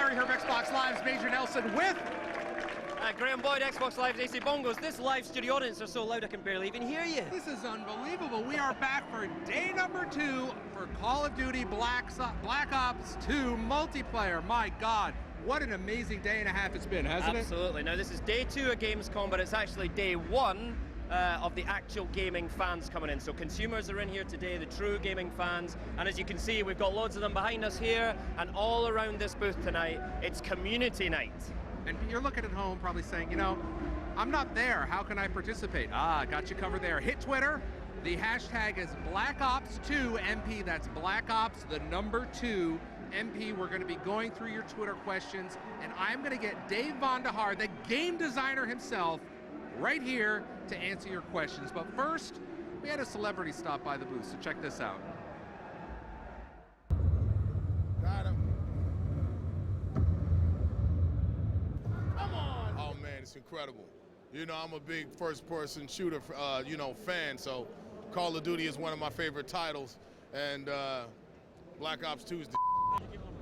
Larry Herb, Xbox Live's Major Nelson with... Graham Boyd, Xbox Live's AC Bongos. This live studio audience are so loud I can barely even hear you. This is unbelievable. We are back for day number 2 for Call of Duty Black Ops 2 multiplayer. My God, what an amazing day and a half it's been, hasn't it? Absolutely. Now, this is day 2 of Gamescom, but it's actually day 1 of the actual gaming fans coming in. So consumers are in here today, the true gaming fans, and as you can see, we've got loads of them behind us here, and all around this booth tonight, it's community night. And you're looking at home probably saying, you know, I'm not there, how can I participate? Ah, got you covered there. Hit Twitter, the hashtag is BlackOps2MP, that's Black Ops, the number 2 MP. We're gonna be going through your Twitter questions, and I'm gonna get Dave Vonderhaar, the game designer himself, right here to answer your questions. But first, we had a celebrity stop by the booth, so check this out. Got him. Come on. Oh man, it's incredible. You know, I'm a big first-person shooter, you know, fan, so Call of Duty is one of my favorite titles, and Black Ops 2 is the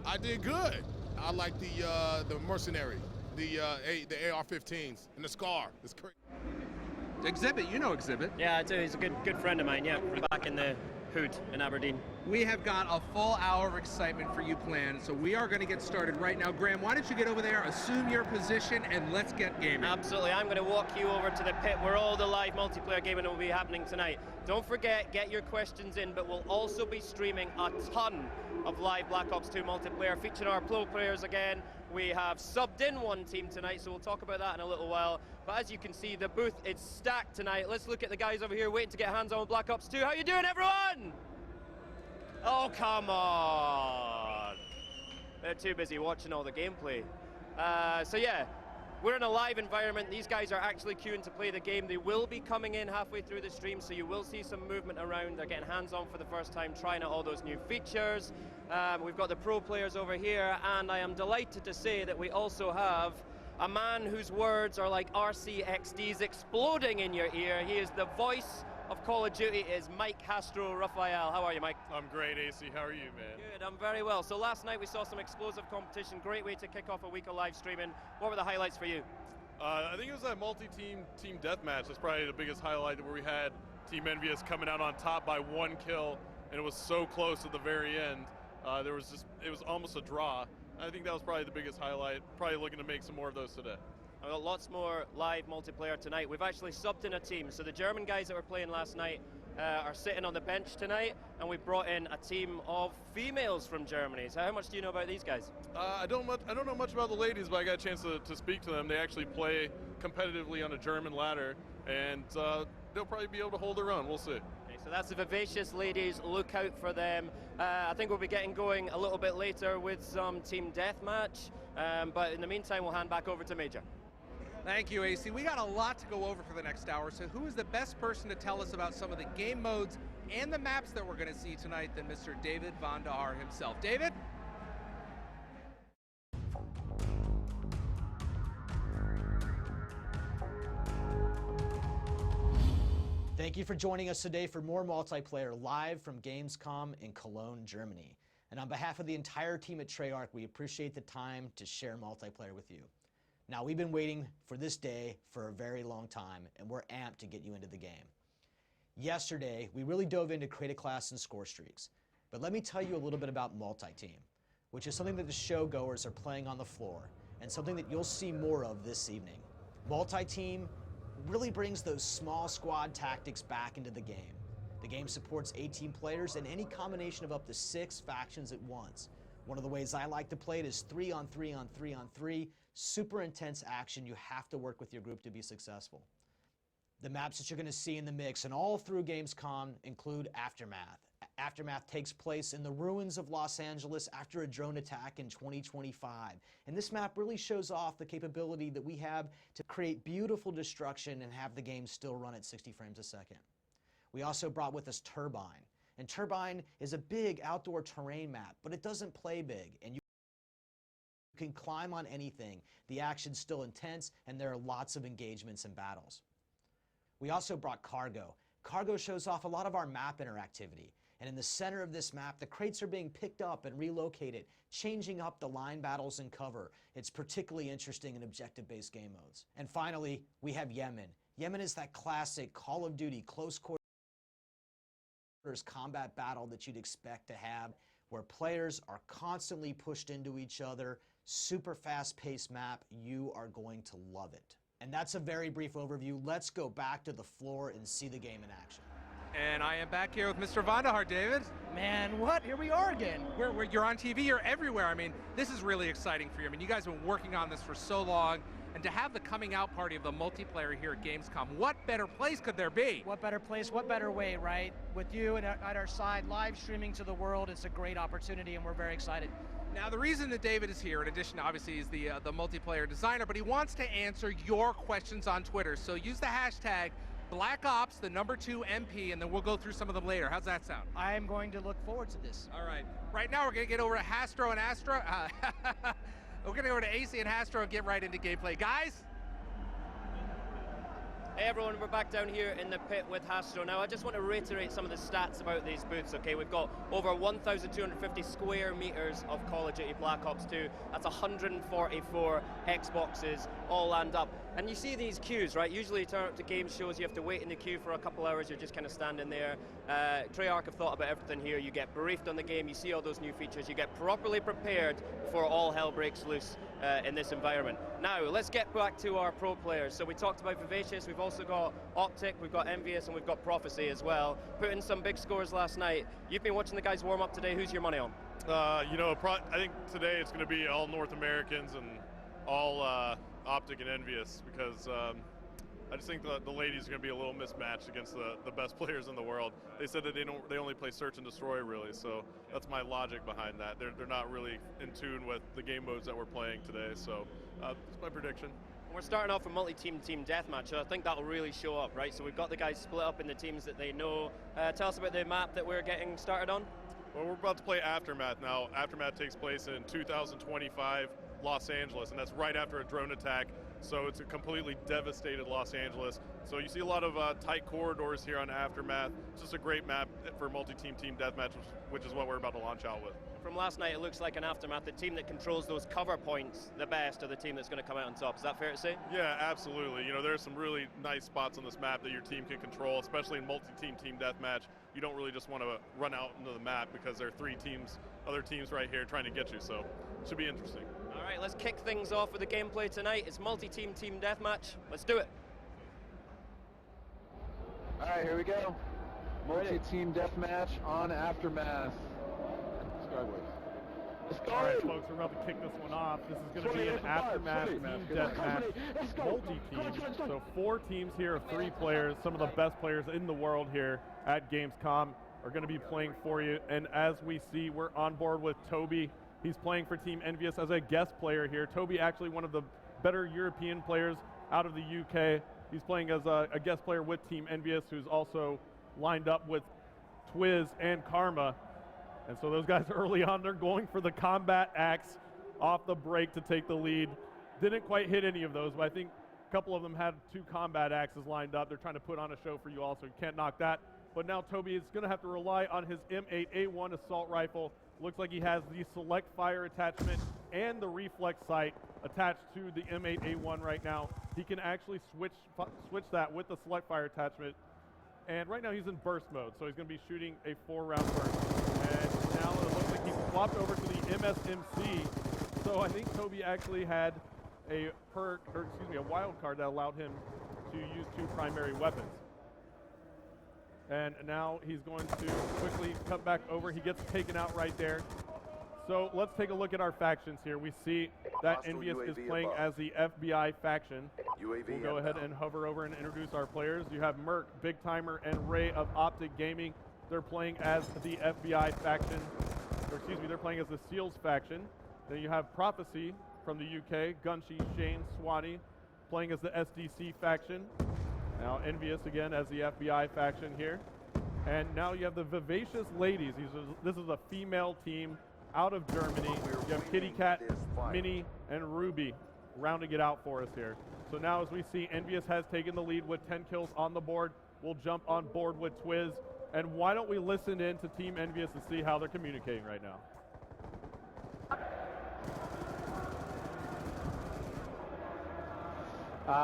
I did good. I like the Mercenary, the AR-15s, and the Scar. It's crazy. Exhibit, you know Exhibit. Yeah, I do. He's a good friend of mine, yeah, from back in the hood in Aberdeen. We have got a full hour of excitement for you planned, so we are going to get started right now. Graham, why don't you get over there, assume your position, and let's get gaming. Absolutely. I'm going to walk you over to the pit where all the live multiplayer gaming will be happening tonight. Don't forget, get your questions in, but we'll also be streaming a ton of live Black Ops 2 multiplayer, featuring our pro players again. We have subbed in one team tonight, so we'll talk about that in a little while. But as you can see, the booth is stacked tonight. Let's look at the guys over here waiting to get hands on with Black Ops 2. How you doing, everyone? Oh, come on. They're too busy watching all the gameplay. So yeah, we're in a live environment. These guys are actually queuing to play the game. They will be coming in halfway through the stream, so you will see some movement around. They're getting hands-on for the first time, trying out all those new features. We've got the pro players over here, and I am delighted to say that we also have a man whose words are like RCXDs exploding in your ear. He is the voice of Call of Duty, is Mike Hastro Raphael. How are you, Mike? I'm great, AC. How are you, man? Good, I'm very well. So last night we saw some explosive competition. Great way to kick off a week of live streaming. What were the highlights for you? I think it was that multi-team deathmatch. That's probably the biggest highlight, where we had Team Envious coming out on top by 1 kill, and it was so close at the very end. It was almost a draw. I think that was probably the biggest highlight. Probably looking to make some more of those today. I've got lots more live multiplayer tonight. We've actually subbed in a team. So the German guys that were playing last night are sitting on the bench tonight, and we brought in a team of females from Germany. So how much do you know about these guys? I don't know much about the ladies, but I got a chance to speak to them. They actually play competitively on a German ladder, and they'll probably be able to hold their own. We'll see. Okay, so that's the Vivacious ladies. Look out for them. I think we'll be getting going a little bit later with some team deathmatch, but in the meantime, we'll hand back over to Major. Thank you, AC. We got a lot to go over for the next hour, so who is the best person to tell us about some of the game modes and the maps that we're going to see tonight than Mr. David Vonderhaar himself. David? Thank you for joining us today for more multiplayer live from Gamescom in Cologne, Germany. And on behalf of the entire team at Treyarch, we appreciate the time to share multiplayer with you. Now, we've been waiting for this day for a very long time, and we're amped to get you into the game. Yesterday, we really dove into create a class and score streaks. But let me tell you a little bit about multi-team, which is something that the showgoers are playing on the floor, and something that you'll see more of this evening. Multi-team really brings those small squad tactics back into the game. The game supports 18 players and any combination of up to 6 factions at once. One of the ways I like to play it is 3-on-3-on-3-on-3. Super intense action. You have to work with your group to be successful. The maps that you're going to see in the mix and all through Gamescom include Aftermath. Aftermath takes place in the ruins of Los Angeles after a drone attack in 2025. And this map really shows off the capability that we have to create beautiful destruction and have the game still run at 60 frames a second. We also brought with us Turbine. And Turbine is a big outdoor terrain map, but it doesn't play big. And you can climb on anything. The action's still intense, and there are lots of engagements and battles. We also brought Cargo. Cargo shows off a lot of our map interactivity. And in the center of this map, the crates are being picked up and relocated, changing up the line battles and cover. It's particularly interesting in objective-based game modes. And finally, we have Yemen. Yemen is that classic Call of Duty close quarters combat battle that you'd expect to have, where players are constantly pushed into each other, super fast-paced map. You are going to love it. And that's a very brief overview. Let's go back to the floor and see the game in action. And I am back here with Mr. Vonderhaar, David. Man, what? Here we are again. You're on TV, you're everywhere. I mean, this is really exciting for you. I mean, you guys have been working on this for so long, and to have the coming out party of the multiplayer here at Gamescom, what better place could there be? What better place, what better way, right? With you and at our side, live streaming to the world, it's a great opportunity, and we're very excited. Now, the reason that David is here, in addition, obviously, is the multiplayer designer, but he wants to answer your questions on Twitter. So use the hashtag BlackOps, the #2 MP, and then we'll go through some of them later. How's that sound? I am going to look forward to this. All right. Right now, we're going to get over to Hastro and Astro. We're going to go over to AC and Hastro and get right into gameplay. Guys? Hey everyone, we're back down here in the pit with Hastro. Now I just want to reiterate some of the stats about these booths, okay? We've got over 1,250 square meters of Call of Duty Black Ops 2. That's 144 hex boxes all lined up. And you see these queues, right? Usually you turn up to game shows, you have to wait in the queue for a couple hours, you're just kind of standing there. Treyarch have thought about everything here. You get briefed on the game, you see all those new features, you get properly prepared before all hell breaks loose in this environment. Now, let's get back to our pro players. So we talked about Vivacious, we've also got Optic, we've got Envious, and we've got Prophecy as well. Put in some big scores last night. You've been watching the guys warm up today. Who's your money on? You know, I think today it's going to be all North Americans and all Optic and Envious, because I just think the ladies are going to be a little mismatched against the best players in the world. They said that they only play Search and Destroy, really, so that's my logic behind that. They're not really in tune with the game modes that we're playing today, so that's my prediction. We're starting off a multi-team team deathmatch, so I think that'll really show up, right? So we've got the guys split up in the teams that they know. Tell us about the map that we're getting started on. Well, we're about to play Aftermath now. Aftermath takes place in 2025 Los Angeles, and that's right after a drone attack. So it's a completely devastated Los Angeles. So you see a lot of tight corridors here on Aftermath. It's just a great map for multi-team team deathmatch, which is what we're about to launch out with. From last night, it looks like an Aftermath, the team that controls those cover points the best are the team that's going to come out on top. Is that fair to say? Yeah, absolutely. You know, there's some really nice spots on this map that your team can control, especially in multi-team team deathmatch. You don't really just want to run out into the map because there are other teams right here trying to get you, so it should be interesting. All right, let's kick things off with the gameplay tonight. It's multi-team team deathmatch. Let's do it. All right, here we go. Multi-team deathmatch on Aftermath. Let's go. All right, folks, we're about to kick this one off. This is going to be an Aftermath team deathmatch, multi-team. So 4 teams here of 3 players. Some of the best players in the world here at Gamescom are going to be playing for you. And as we see, we're on board with Toby. He's playing for Team Envious as a guest player here. Toby, actually one of the better European players out of the UK. He's playing as a guest player with Team Envious, who's also lined up with Twiz and Karma. And so those guys early on, they're going for the combat axe off the break to take the lead. Didn't quite hit any of those, but I think a couple of them had 2 combat axes lined up. They're trying to put on a show for you all, so you can't knock that. But now Toby is going to have to rely on his M8A1 assault rifle. Looks like he has the select fire attachment and the reflex sight attached to the M8A1 right now. He can actually switch that with the select fire attachment. And right now he's in burst mode, so he's going to be shooting a 4-round burst. And now it looks like he's swapped over to the MSMC. So I think Toby actually had a wild card that allowed him to use 2 primary weapons. And now he's going to quickly cut back over. He gets taken out right there. So let's take a look at our factions here. We see that Envious is playing as the FBI faction. We'll go ahead and hover over and introduce our players. You have Merc, Big Timer, and Ray of Optic Gaming. They're playing as the FBI faction. Or excuse me, they're playing as the SEALs faction. Then you have Prophecy from the UK, Gunshi, Shane, Swati, playing as the SDC faction. Now Envious again as the FBI faction here. And now you have the Vivacious Ladies. This is a female team out of Germany. You have Kitty Cat, Minnie, and Ruby rounding it out for us here. So now as we see, Envious has taken the lead with 10 kills on the board. We'll jump on board with Twiz. And why don't we listen in to Team Envious and see how they're communicating right now.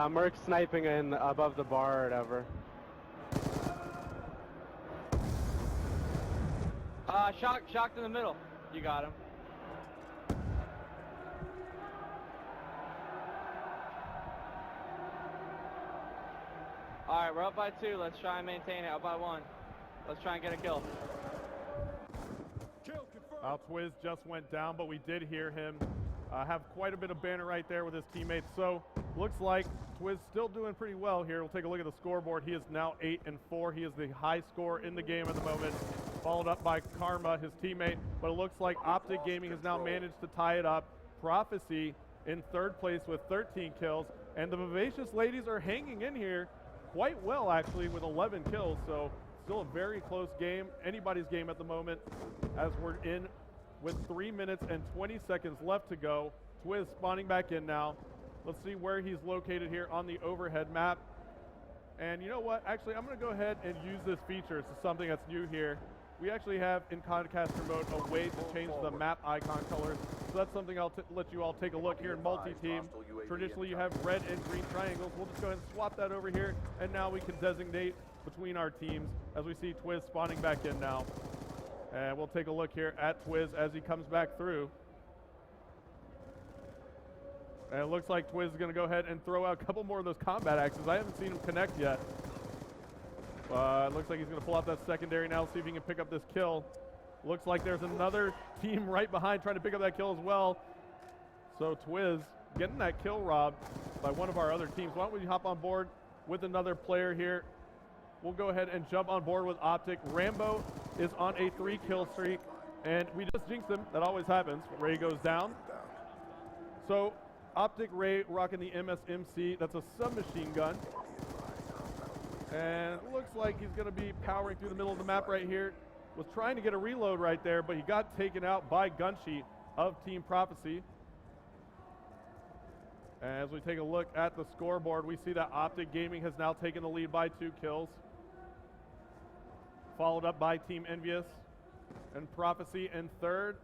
Merc's sniping in above the bar or whatever. Shocked in the middle. You got him. Alright, we're up by 2. Let's try and maintain it. Up by 1. Let's try and get a kill. Twiz just went down, but we did hear him have quite a bit of banter right there with his teammates. So looks like Twiz still doing pretty well here. We'll take a look at the scoreboard. He is now 8-4. He is the high scorer in the game at the moment, followed up by Karma, his teammate. But it looks like Optic Gaming has now managed to tie it up. Prophecy in 3rd place with 13 kills. And the Vivacious Ladies are hanging in here quite well, actually, with 11 kills. So still a very close game, anybody's game at the moment, as we're in with 3 minutes and 20 seconds left to go. Twiz spawning back in now. Let's see where he's located here on the overhead map. And you know what? Actually, I'm going to go ahead and use this feature. This is something that's new here. We actually have in Concaster mode a way to change the map icon colors. So that's something I'll let you all take a look here in multi-team. Traditionally, you have red and green triangles. We'll just go ahead and swap that over here. And now we can designate between our teams as we see Twiz spawning back in now. And we'll take a look here at Twiz as he comes back through. And it looks like Twiz is going to go ahead and throw out a couple more of those combat axes. I haven't seen him connect yet. It looks like he's going to pull out that secondary now, see if he can pick up this kill. Looks like there's another team right behind trying to pick up that kill as well. So Twiz getting that kill robbed by one of our other teams. Why don't we hop on board with another player here? We'll go ahead and jump on board with Optic. Rambo is on a 3-kill streak, and we just jinxed him. That always happens. Ray goes down. So Optic Ray rocking the MSMC. That's a submachine gun. And it looks like he's going to be powering through the middle of the map right here. Was trying to get a reload right there, but he got taken out by Gunsheet of Team Prophecy. As we take a look at the scoreboard, we see that Optic Gaming has now taken the lead by 2 kills. Followed up by Team Envious and Prophecy in 3rd.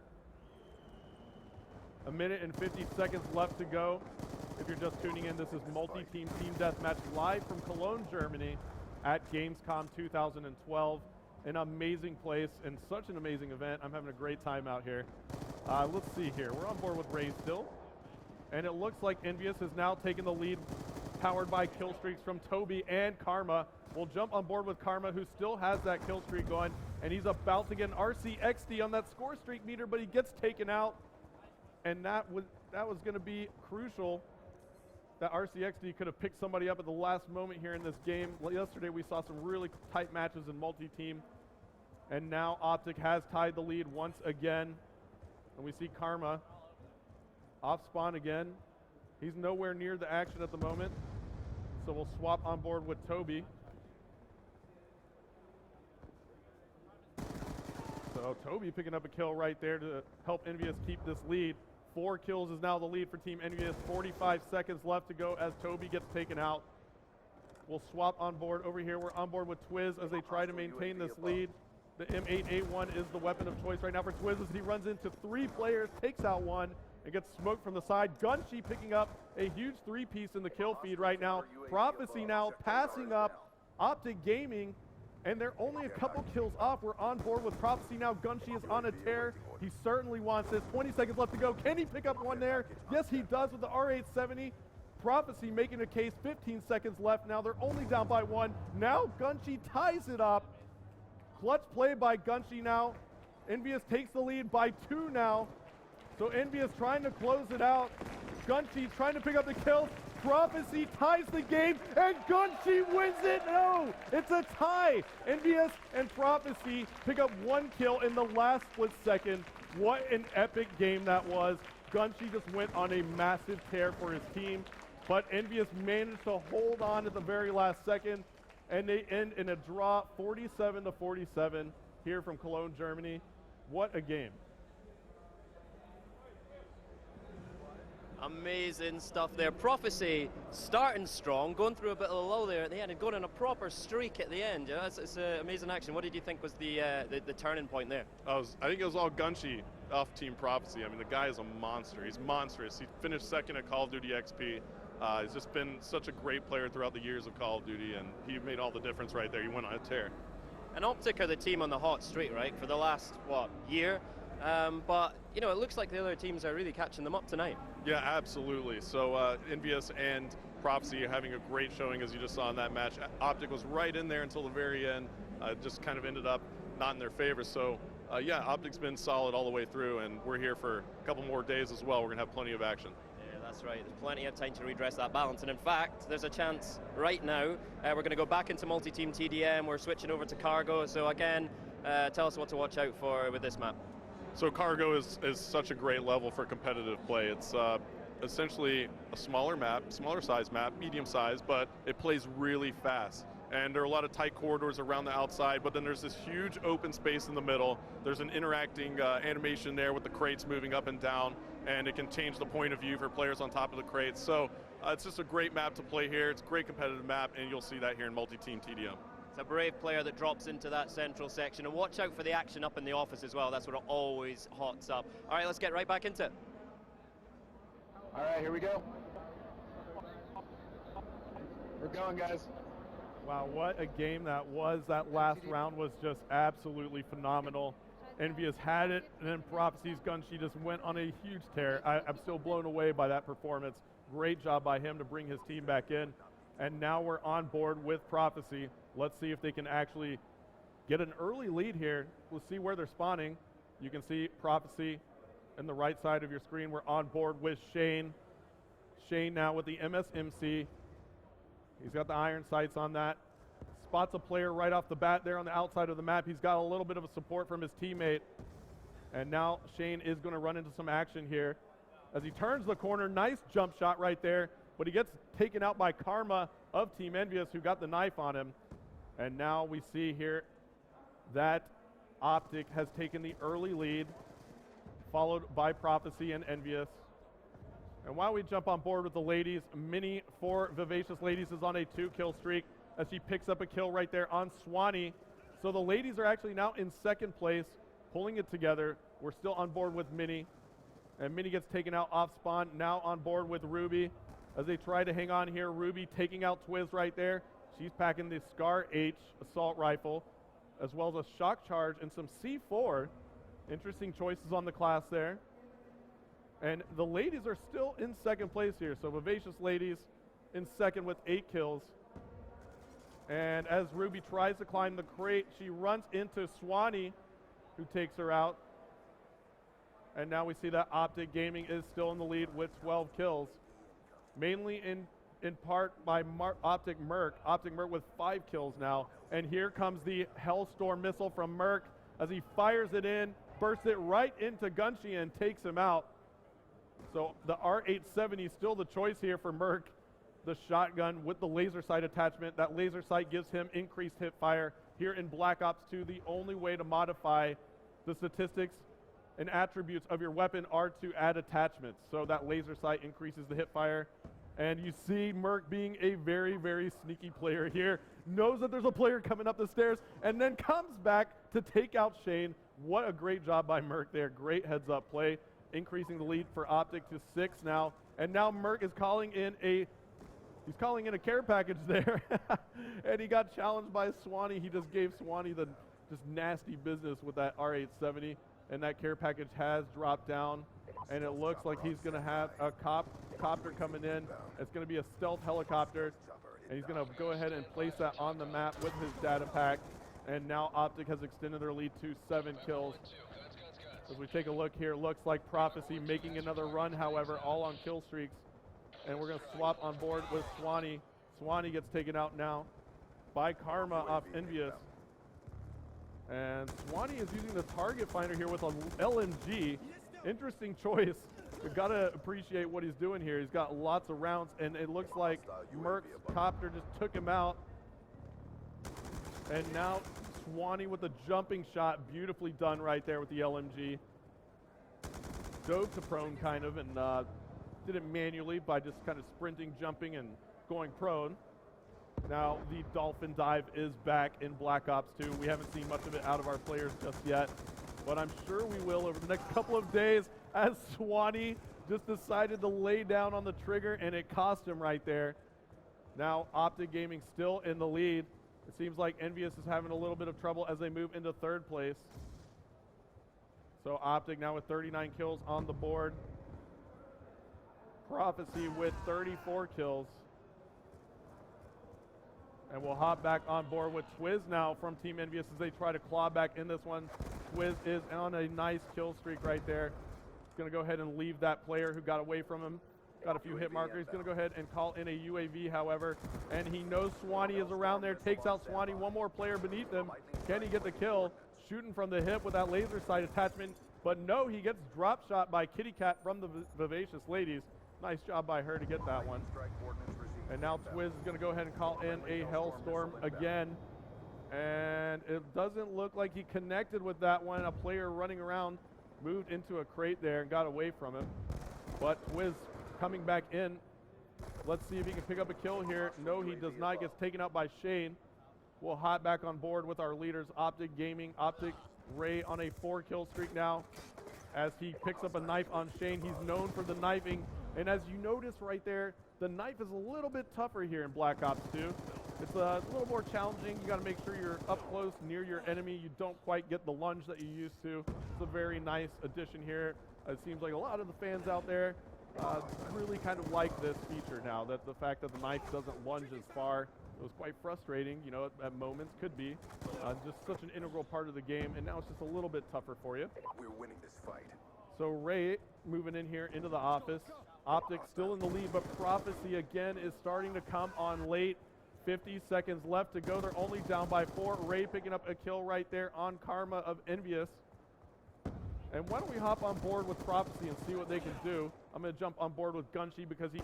1 minute and 50 seconds left to go. If you're just tuning in, this is multi-team team deathmatch live from Cologne, Germany at Gamescom 2012. An amazing place and such an amazing event. I'm having a great time out here. Let's see here. We're on board with Ray still. And it looks like Envious has now taken the lead, powered by kill streaks from Toby and Karma. We'll jump on board with Karma, who still has that kill streak going, and he's about to get an RCXD on that score streak meter, but he gets taken out. And that was going to be crucial. That RCXD could have picked somebody up at the last moment here in this game. Yesterday we saw some really tight matches in multi-team. And now Optic has tied the lead once again. And we see Karma off spawn again. He's nowhere near the action at the moment. So we'll swap on board with Toby. So Toby picking up a kill right there to help Envious keep this lead. 4 kills is now the lead for Team Envious. 45 seconds left to go as Toby gets taken out. We'll swap on board over here. We're on board with Twiz as they try to maintain this lead. The M8A1 is the weapon of choice right now for Twiz as he runs into 3 players, takes out 1, and gets smoked from the side. Gunsheet picking up a huge 3-piece in the kill feed right now. Prophecy now passing up Optic Gaming, and they're only a couple kills off. We're on board with Prophecy now. Gunsheet is on a tear. He certainly wants this. 20 seconds left to go. Can he pick up one there? Yes, he does with the R870. Prophecy making a case. 15 seconds left now. They're only down by 1. Now Gunsheet ties it up. Clutch play by Gunsheet now. Envious takes the lead by 2 now. So Envious trying to close it out. Gunsheet trying to pick up the kills. Prophecy ties the game, and Gunsheet wins it. No, it's a tie. Envious and Prophecy pick up 1 kill in the last split second. What an epic game that was. Gunsheet just went on a massive tear for his team, but Envious managed to hold on at the very last second, and they end in a draw 47-47 here from Cologne, Germany. What a game. Amazing stuff there. Prophecy starting strong, going through a bit of a lull there at the end and going on a proper streak at the end. Yeah, it's amazing action. What did you think was the turning point there? I think it was all Gunshi off Team Prophecy. I mean, the guy is a monster. He's monstrous. He finished second at Call of Duty XP. He's just been such a great player throughout the years of Call of Duty, and he made all the difference right there. He went on a tear. And Optic are the team on the hot streak, right, for the last, year? But, you know, it looks like the other teams are really catching them up tonight. Yeah, absolutely. So Envious and Prophecy are having a great showing, as you just saw in that match. Optic was right in there until the very end. Just kind of ended up not in their favor. So, yeah, Optic's been solid all the way through, and we're here for a couple more days as well. We're going to have plenty of action. Yeah, that's right. There's plenty of time to redress that balance. And in fact, there's a chance right now. We're going to go back into multi-team TDM. We're switching over to Cargo. So, again, tell us what to watch out for with this map. So Cargo is such a great level for competitive play. It's essentially a smaller map, smaller size map, medium size, but it plays really fast. And there are a lot of tight corridors around the outside, but then there's this huge open space in the middle. There's an interacting animation there with the crates moving up and down, and it can change the point of view for players on top of the crates. So it's just a great map to play here. It's a great competitive map, and you'll see that here in multi-team TDM. It's a brave player that drops into that central section, and watch out for the action up in the office as well. That's what it always hots up. All right, let's get right back into it. All right, here we go. We're going, guys. Wow, what a game that was. That last round was just absolutely phenomenal. Envious had it, and then Prophecy's Gunshi just went on a huge tear. I'm still blown away by that performance. Great job by him to bring his team back in. And now we're on board with Prophecy. Let's see if they can actually get an early lead here. We'll see where they're spawning. You can see Prophecy in the right side of your screen. We're on board with Shane. Shane now with the MSMC. He's got the iron sights on that. Spots a player right off the bat there on the outside of the map. He's got a little bit of a support from his teammate. And now Shane is going to run into some action here. As he turns the corner, nice jump shot right there. But he gets taken out by Karma of Team Envious, who got the knife on him. And now we see here that Optic has taken the early lead, followed by Prophecy and Envious. And while we jump on board with the ladies, Minnie for Vivacious Ladies is on a 2-kill streak as she picks up a kill right there on Swanee. So the ladies are actually now in second place, pulling it together. We're still on board with Minnie. And Minnie gets taken out off spawn, now on board with Ruby. As they try to hang on here, Ruby taking out Twiz right there. She's packing the Scar H assault rifle, as well as a shock charge and some C4. Interesting choices on the class there. And the ladies are still in second place here. So Vivacious Ladies in second with 8 kills. And as Ruby tries to climb the crate, she runs into Swanee, who takes her out. And now we see that Optic Gaming is still in the lead with 12 kills. Mainly in part by Optic Merc. Optic Merc with 5 kills now. And here comes the Hellstorm missile from Merc as he fires it in, bursts it right into Gunshi and takes him out. So the R870 is still the choice here for Merc. The shotgun with the laser sight attachment. That laser sight gives him increased hip fire. Here in Black Ops 2, the only way to modify the statistics and attributes of your weapon are to add attachments. So that laser sight increases the hip fire. And you see Merc being a very, very sneaky player here. Knows that there's a player coming up the stairs and then comes back to take out Shane. What a great job by Merc there. Great heads up play. Increasing the lead for Optic to 6 now. And now Merc is calling in a care package there. And he got challenged by Swanee. He just gave Swanee the just nasty business with that R870. And that care package has dropped down. And it looks like he's going to have a copter coming in. It's going to be a stealth helicopter. And he's going to go ahead and place that on the map with his data pack. And now Optic has extended their lead to 7 kills. As we take a look here, looks like Prophecy making another run, however, all on kill streaks. And we're going to swap on board with Swanee. Swanee gets taken out now by Karma off Envious. And Swanee is using the target finder here with a LMG. Interesting choice. We've got to appreciate what he's doing here. He's got lots of rounds, and it looks like Merc's copter just took him out. And now Swanee with a jumping shot, beautifully done right there with the LMG. Dove to prone kind of, and did it manually by just kind of sprinting, jumping, and going prone. Now the dolphin dive is back in Black Ops 2. We haven't seen much of it out of our players just yet, but I'm sure we will over the next couple of days, as Swanee just decided to lay down on the trigger and it cost him right there. Now Optic Gaming still in the lead. It seems like Envious is having a little bit of trouble as they move into third place. So Optic now with 39 kills on the board. Prophecy with 34 kills. And we'll hop back on board with Twiz now from Team Envious as they try to claw back in this one. Twiz is on a nice kill streak right there. He's going to go ahead and leave that player who got away from him. Got a few hit markers. He's going to go ahead and call in a UAV, however. And he knows Swanee is around there. Takes out Swanee. One more player beneath him. Can he get the kill? Shooting from the hip with that laser sight attachment. But no, he gets drop shot by Kitty Cat from the Vivacious Ladies. Nice job by her to get that one. And now Twiz is going to go ahead and call in a Hellstorm again. And it doesn't look like he connected with that one. A player running around moved into a crate there and got away from him. But Twiz coming back in. Let's see if he can pick up a kill here. No, he does not. Gets taken out by Shane. We'll hop back on board with our leaders, Optic Gaming. Optic Ray on a 4-kill streak now as he picks up a knife on Shane. He's known for the knifing. And as you notice right there, the knife is a little bit tougher here in Black Ops 2. It's a little more challenging. You got to make sure you're up close near your enemy. You don't quite get the lunge that you used to. It's a very nice addition here. It seems like a lot of the fans out there really kind of like this feature now, that the fact that the knife doesn't lunge as far. It was quite frustrating, you know, at moments, could be. Just such an integral part of the game, and now it's just a little bit tougher for you. We're winning this fight. So Ray moving in here into the office. Optic still in the lead, but Prophecy again is starting to come on late. 50 seconds left to go. They're only down by 4. Ray picking up a kill right there on Karma of Envious. And why don't we hop on board with Prophecy and see what they can do. I'm going to jump on board with Gunshi because he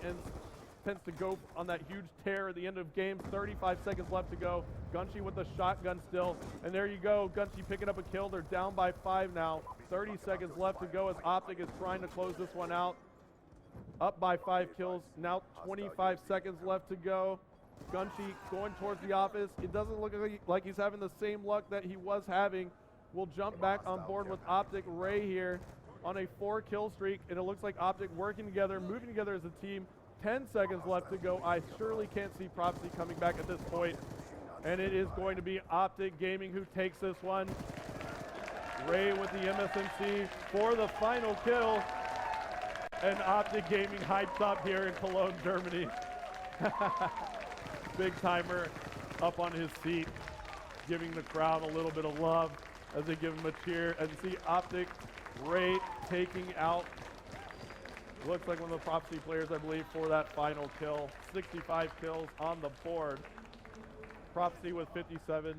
tends to go on that huge tear at the end of game. 35 seconds left to go. Gunshi with the shotgun still. And there you go. Gunshi picking up a kill. They're down by 5 now. 30 seconds left to go as Optic is trying to close this one out. Up by 5 kills. Now 25 seconds left to go. Gunshi going towards the office. It doesn't look like he's having the same luck that he was having. We'll jump back on board with Optic Ray here on a 4-kill streak. And it looks like Optic working together, moving together as a team. 10 seconds left to go. I surely can't see Prophecy coming back at this point. And it is going to be Optic Gaming who takes this one. Ray with the MSMC for the final kill. And Optic Gaming hyped up here in Cologne, Germany. Big timer up on his seat, giving the crowd a little bit of love as they give him a cheer. As you see Optic Ray taking out, looks like one of the Prophecy players, I believe, for that final kill. 65 kills on the board. Prophecy with 57.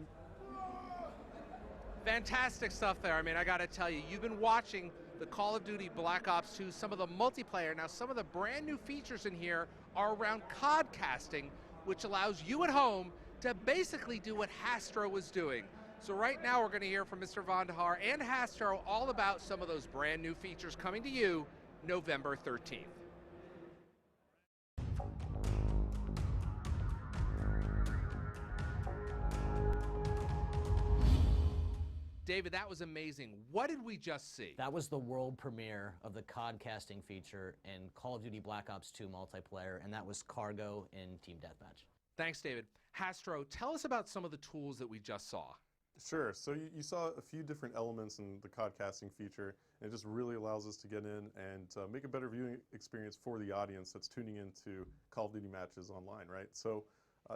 Fantastic stuff there. I mean, I got to tell you, you've been watching the Call of Duty Black Ops 2, some of the multiplayer. Now, some of the brand new features in here are around codcasting, which allows you at home to basically do what Hastro was doing. So right now we're going to hear from Mr. Vonderhaar and Hastro all about some of those brand new features coming to you November 13th. David, that was amazing. What did we just see? That was the world premiere of the codcasting feature in Call of Duty Black Ops 2 multiplayer, and that was Cargo in Team Deathmatch. Thanks, David. Hastro, tell us about some of the tools that we just saw. Sure. So you saw a few different elements in the codcasting feature, and it just really allows us to get in and make a better viewing experience for the audience that's tuning into Call of Duty matches online, right? So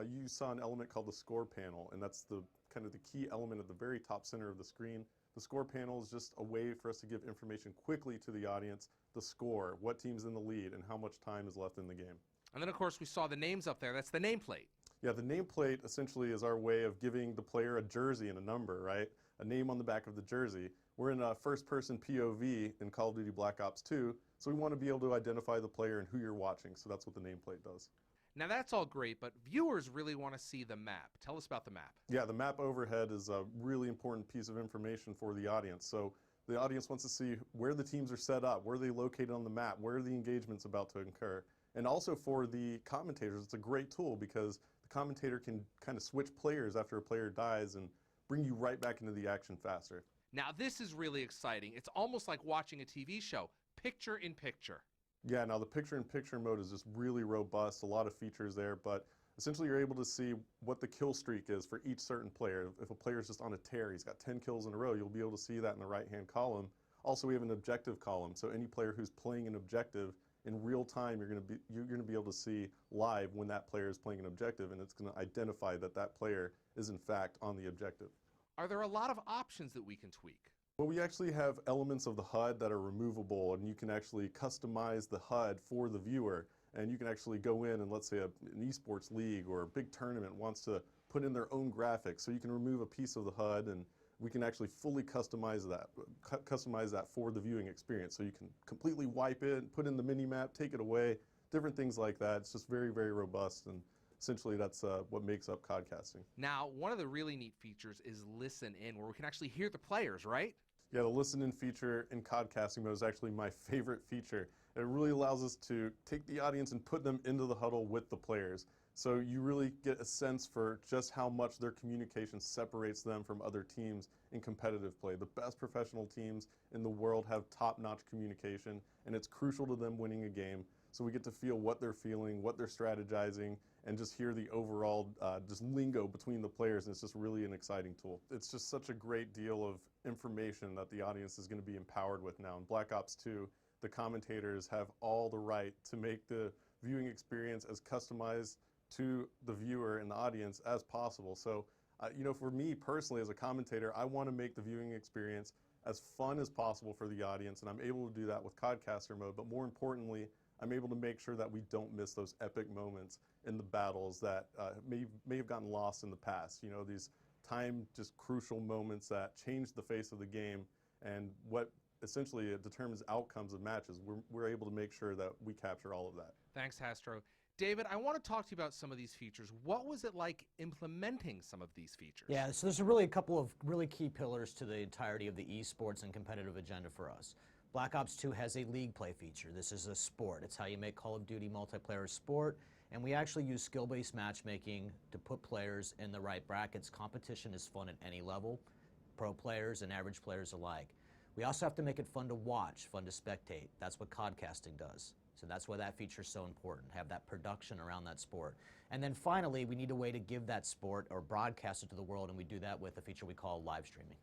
you saw an element called the score panel, and that's the kind of the key element at the very top center of the screen. The score panel is just a way for us to give information quickly to the audience, the score, what team's in the lead, and how much time is left in the game. And then, of course, we saw the names up there. That's the nameplate. Yeah, the nameplate essentially is our way of giving the player a jersey and a number, right? A name on the back of the jersey. We're in a first-person POV in Call of Duty Black Ops 2, so we want to be able to identify the player and who you're watching, so that's what the nameplate does. Now that's all great, but viewers really want to see the map. Tell us about the map. Yeah, the map overhead is a really important piece of information for the audience. So The audience wants to see where the teams are set up, where they're located on the map, where the engagement's about to occur. And also for the commentators, it's a great tool because the commentator can kind of switch players after a player dies and bring you right back into the action faster. Now this is really exciting. It's almost like watching a TV show, picture in picture. Yeah, now the picture-in-picture mode is just really robust, a lot of features there, but essentially you're able to see what the kill streak is for each certain player. If a player is just on a tear, he's got 10 kills in a row, you'll be able to see that in the right-hand column. Also, we have an objective column, so any player who's playing an objective in real time, you're going to be able to see live when that player is playing an objective, and it's going to identify that that player is in fact on the objective. Are there a lot of options that we can tweak? Well, we actually have elements of the HUD that are removable, and you can actually customize the HUD for the viewer. And you can actually go in and, let's say, an esports league or a big tournament wants to put in their own graphics. So you can remove a piece of the HUD, and we can actually fully customize that for the viewing experience. So you can completely wipe it, put in the mini-map, take it away, different things like that. It's just very, very robust, and essentially that's what makes up codcasting. Now, one of the really neat features is Listen In, where we can actually hear the players, right? Yeah, the Listen In feature in codcasting mode is actually my favorite feature. It really allows us to take the audience and put them into the huddle with the players. So you really get a sense for just how much their communication separates them from other teams in competitive play. The best professional teams in the world have top-notch communication, and it's crucial to them winning a game. So we get to feel what they're feeling, what they're strategizing, and just hear the overall just lingo between the players, and it's just really an exciting tool. It's just such a great deal of information that the audience is going to be empowered with now. In Black Ops 2, the commentators have all the right to make the viewing experience as customized to the viewer and the audience as possible. So, you know, for me personally as a commentator, I want to make the viewing experience as fun as possible for the audience, and I'm able to do that with Codcaster mode, but more importantly, I'm able to make sure that we don't miss those epic moments in the battles that may have gotten lost in the past. You know, these time just crucial moments that change the face of the game, and what essentially it determines outcomes of matches. We're able to make sure that we capture all of that. Thanks, Hastro. David, I want to talk to you about some of these features. What was it like implementing some of these features? Yeah, so there's really a couple of really key pillars to the entirety of the esports and competitive agenda for us. Black Ops 2 has a league play feature. This is a sport. It's how you make Call of Duty multiplayer a sport, and we actually use skill-based matchmaking to put players in the right brackets. Competition is fun at any level, pro players and average players alike. We also have to make it fun to watch, fun to spectate. That's what codcasting does. So that's why that feature is so important, have that production around that sport. And then finally, we need a way to give that sport or broadcast it to the world, and we do that with a feature we call live streaming.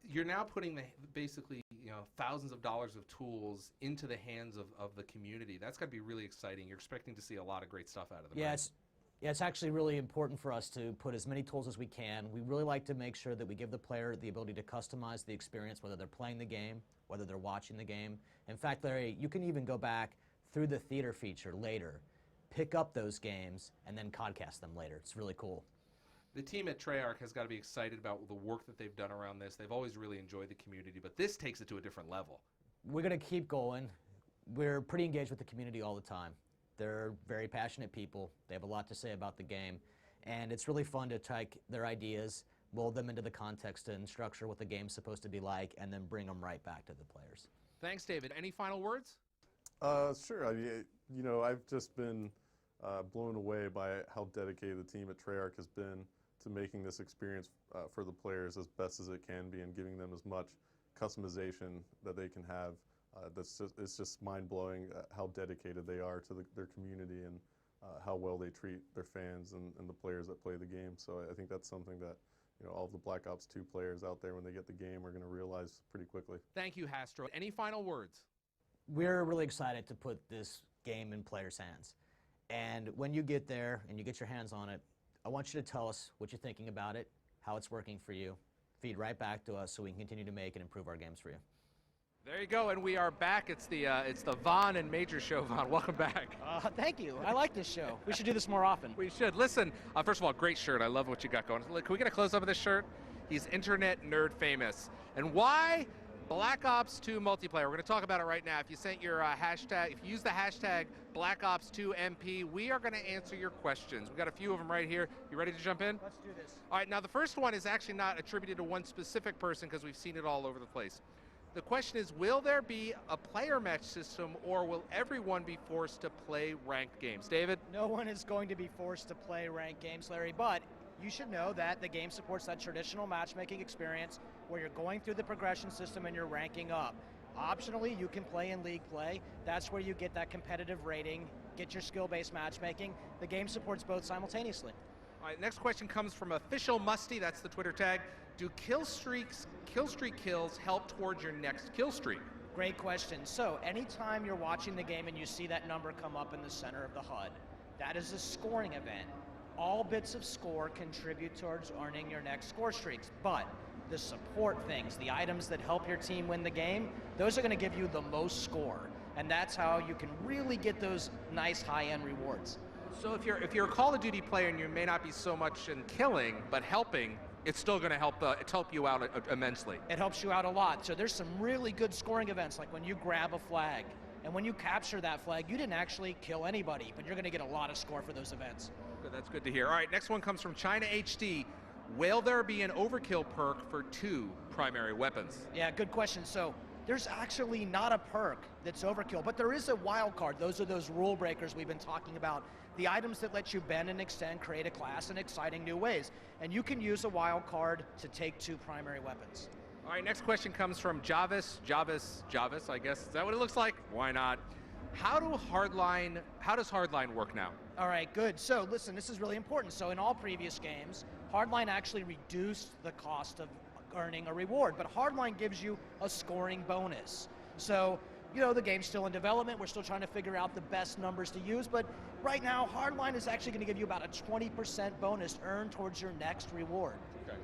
You're now putting basically, you know, thousands of dollars of tools into the hands of the community. That's got to be really exciting. You're expecting to see a lot of great stuff out of them. Yeah, it's actually really important for us to put as many tools as we can. We really like to make sure that we give the player the ability to customize the experience, whether they're playing the game, whether they're watching the game. In fact, Larry, you can even go back through the theater feature later, pick up those games, and then codcast them later. It's really cool. The team at Treyarch has got to be excited about the work that they've done around this. They've always really enjoyed the community, but this takes it to a different level. We're going to keep going. We're pretty engaged with the community all the time. They're very passionate people. They have a lot to say about the game, and it's really fun to take their ideas, mold them into the context and structure what the game's supposed to be like, and then bring them right back to the players. Thanks, David. Any final words? Sure. I mean, you know, I've just been blown away by how dedicated the team at Treyarch has been to making this experience for the players as best as it can be, and giving them as much customization that they can have. It's just mind-blowing how dedicated they are to their community, and how well they treat their fans and the players that play the game. So I think that's something that, you know, all of the Black Ops 2 players out there, when they get the game, are going to realize pretty quickly. Thank you, Hastro. Any final words? We're really excited to put this game in players' hands. And when you get there and you get your hands on it, I want you to tell us what you're thinking about it, how it's working for you. Feed right back to us so we can continue to make and improve our games for you. There you go, and we are back. It's the Von and Major show. Von, welcome back. Thank you. I like this show. We should do this more often. We should. Listen, first of all, great shirt. I love what you got going. Look, can we get a close-up of this shirt? He's internet nerd famous. And why? Black Ops 2 multiplayer. We're going to talk about it right now. If you sent your hashtag, if you use the hashtag Black Ops 2 MP, we are going to answer your questions. We've got a few of them right here. You ready to jump in? Let's do this. All right, now the first one is actually not attributed to one specific person because we've seen it all over the place. The question is, will there be a player match system or will everyone be forced to play ranked games? David? No one is going to be forced to play ranked games, Larry, but you should know that the game supports that traditional matchmaking experience where you're going through the progression system and you're ranking up. Optionally, you can play in league play. That's where you get that competitive rating, get your skill-based matchmaking. The game supports both simultaneously. All right, next question comes from Official Musty, that's the Twitter tag. Do kill streak kills help towards your next kill streak? Great question. So anytime you're watching the game and you see that number come up in the center of the HUD, that is a scoring event. All bits of score contribute towards earning your next score streaks, but the support things, the items that help your team win the game, those are going to give you the most score, and that's how you can really get those nice high-end rewards. So if you're a Call of Duty player and you may not be so much in killing, but helping, it's still going to help you out immensely. It helps you out a lot. So there's some really good scoring events, like when you grab a flag, and when you capture that flag, you didn't actually kill anybody, but you're going to get a lot of score for those events. Good, that's good to hear. All right, next one comes from China HD. Will there be an overkill perk for 2 primary weapons? Yeah, good question. So there's actually not a perk that's overkill, but there is a wild card. Those are those rule breakers we've been talking about. The items that let you bend and extend, create a class in exciting new ways. And you can use a wild card to take 2 primary weapons. All right, next question comes from Javis, I guess. Is that what it looks like? Why not? How does Hardline work now? All right, good. So listen, this is really important. So in all previous games, Hardline actually reduced the cost of earning a reward, but Hardline gives you a scoring bonus. So, you know, the game's still in development. We're still trying to figure out the best numbers to use, but right now, Hardline is actually going to give you about a 20% bonus earned towards your next reward. Okay.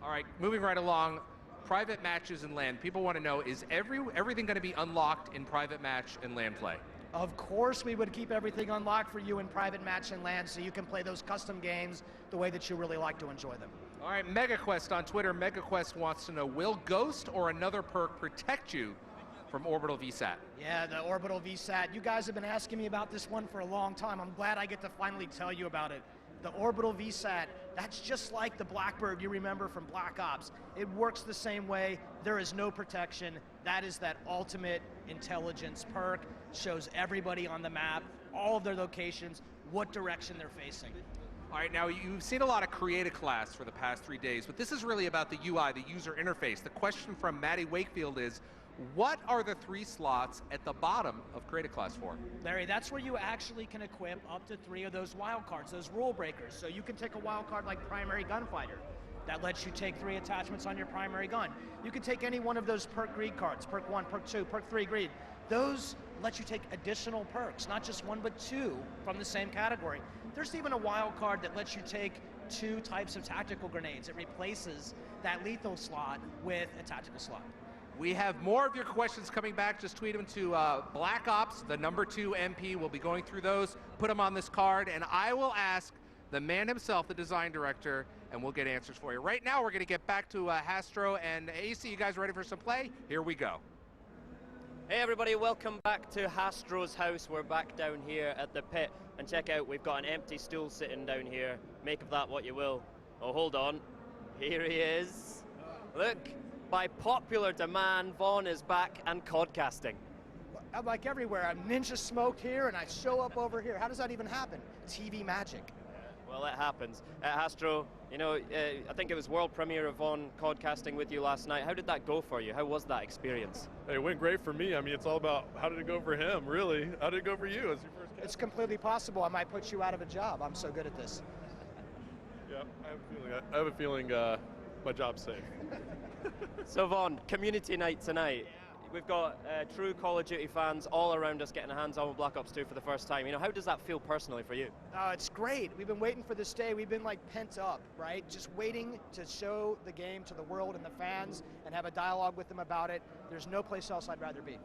All right, moving right along. Private matches and LAN. People want to know, is everything going to be unlocked in private match and LAN play? Of course we would keep everything unlocked for you in private match and LAN so you can play those custom games the way that you really like to enjoy them. All right, MegaQuest on Twitter. MegaQuest wants to know, will Ghost or another perk protect you from Orbital VSAT? Yeah, the Orbital VSAT. You guys have been asking me about this one for a long time. I'm glad I get to finally tell you about it. The Orbital VSAT, that's just like the Blackbird you remember from Black Ops. It works the same way. There is no protection. That is that ultimate intelligence perk. Shows everybody on the map, all of their locations, what direction they're facing. All right, now you've seen a lot of Create a Class for the past 3 days, but this is really about the UI, the user interface. The question from Maddie Wakefield is, what are the 3 slots at the bottom of Create a Class for? Larry, that's where you actually can equip up to 3 of those wild cards, those rule breakers. So you can take a wild card like Primary Gunfighter. That lets you take 3 attachments on your primary gun. You can take any one of those perk greed cards, perk 1, perk 2, perk 3 greed. Those let you take additional perks, not just 1 but 2 from the same category. There's even a wild card that lets you take 2 types of tactical grenades. It replaces that lethal slot with a tactical slot. We have more of your questions coming back. Just tweet them to Black Ops, the number 2 MP. We'll be going through those, put them on this card, and I will ask the man himself, the design director, and we'll get answers for you. Right now, we're going to get back to Hastro and AC. You guys ready for some play? Here we go. Hey everybody, welcome back to Hastro's house. We're back down here at the pit, and check out, we've got an empty stool sitting down here. Make of that what you will. Oh, hold on. Here he is. Look, by popular demand, Vaughn is back and codcasting. I'm like everywhere. I'm ninja smoked here and I show up over here. How does that even happen? TV magic. Well, it happens. Hastro, you know, I think it was world premiere of Vaughn codcasting with you last night. How did that go for you? How was that experience? It went great for me. I mean, it's all about how did it go for him, really? How did it go for you as your first cast? It's completely possible. I might put you out of a job. I'm so good at this. Yeah, I have a feeling my job's safe. So Vaughn, community night tonight. We've got true Call of Duty fans all around us getting hands on with Black Ops 2 for the first time. You know, how does that feel personally for you? It's great. We've been waiting for this day. We've been like pent up, right? Just waiting to show the game to the world and the fans and have a dialogue with them about it. There's no place else I'd rather be.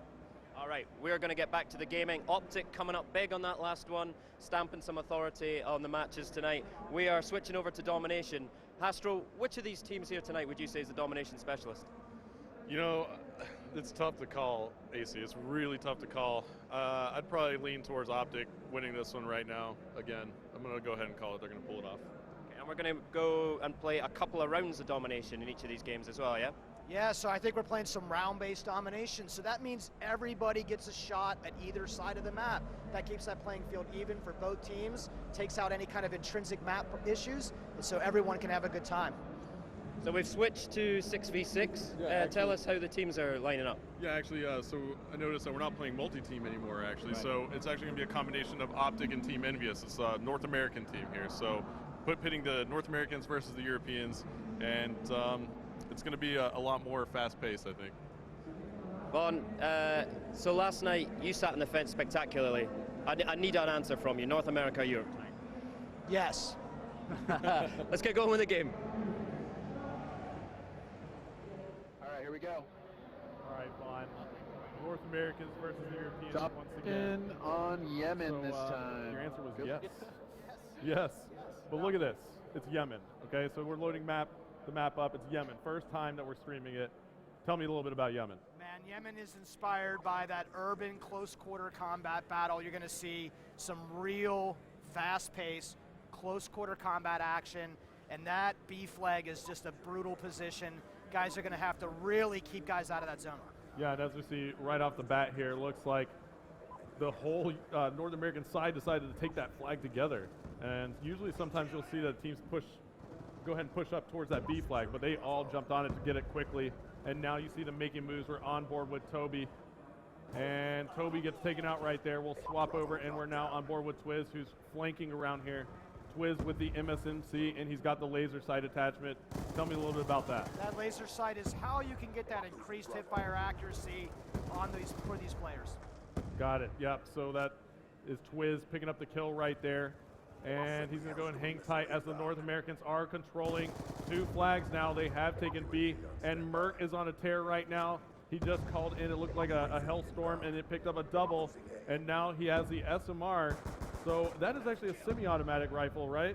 All right, we're going to get back to the gaming. Optic coming up big on that last one, stamping some authority on the matches tonight. We are switching over to Domination. Hastro, which of these teams here tonight would you say is the Domination specialist? You know, It's tough to call, AC. It's really tough to call. I'd probably lean towards Optic winning this one right now. Again, I'm going to go ahead and call it. They're going to pull it off. Okay, and we're going to go and play a couple of rounds of domination in each of these games as well, yeah? Yeah, so I think we're playing some round-based domination. So that means everybody gets a shot at either side of the map. That keeps that playing field even for both teams, takes out any kind of intrinsic map issues, and so everyone can have a good time. So we've switched to 6v6. Tell us how the teams are lining up. Yeah, actually, so I noticed that we're not playing multi-team anymore, actually. Right. So it's actually going to be a combination of Optic and Team Envious. It's a North American team here. So pitting the North Americans versus the Europeans, and it's going to be a lot more fast-paced, I think. Vaughn, so last night you sat on the fence spectacularly. I need an answer from you. North America, Europe? Yes. Let's get going with the game. All right, here we go. All right, Vaughn. North Americans versus Europeans Top once again. in on Yemen So, this time. Your answer was Good. yes. Yes. But look at this. It's Yemen. Okay, so we're loading the map up. It's Yemen. First time that we're streaming it. Tell me a little bit about Yemen. Man, Yemen is inspired by that urban close quarter combat battle. You're going to see some real fast-paced close quarter combat action, and that B flag is just a brutal position. Guys are going to have to really keep guys out of that zone. Yeah, and as we see right off the bat here, it looks like the whole North American side decided to take that flag together. And usually sometimes you'll see that teams go ahead and push up towards that B flag, but they all jumped on it to get it quickly. And now you see them making moves. We're on board with Toby. And Toby gets taken out right there. We'll swap over, and we're now on board with Twiz, who's flanking around here. Twiz with the MSMC, and he's got the laser sight attachment. Tell me a little bit about that. That laser sight is how you can get that increased hipfire accuracy for these players. Got it, yep. So that is Twiz picking up the kill right there. And he's going to go and hang tight as the North Americans are controlling 2 flags now. They have taken B, and Merc is on a tear right now. He just called in, it looked like a hellstorm, and it picked up a double, and now he has the SMR. So that is actually a semi-automatic rifle, right?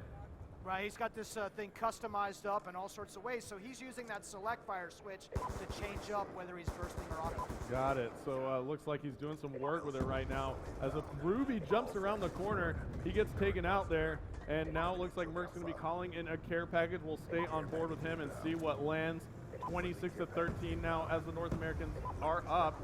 Right, he's got this thing customized up in all sorts of ways, so he's using that select fire switch to change up whether he's bursting or auto. Got it. So looks like he's doing some work with it right now. As a Ruby jumps around the corner, he gets taken out there, and now it looks like Merc's going to be calling in a care package. We'll stay on board with him and see what lands. 26-13 now as the North Americans are up,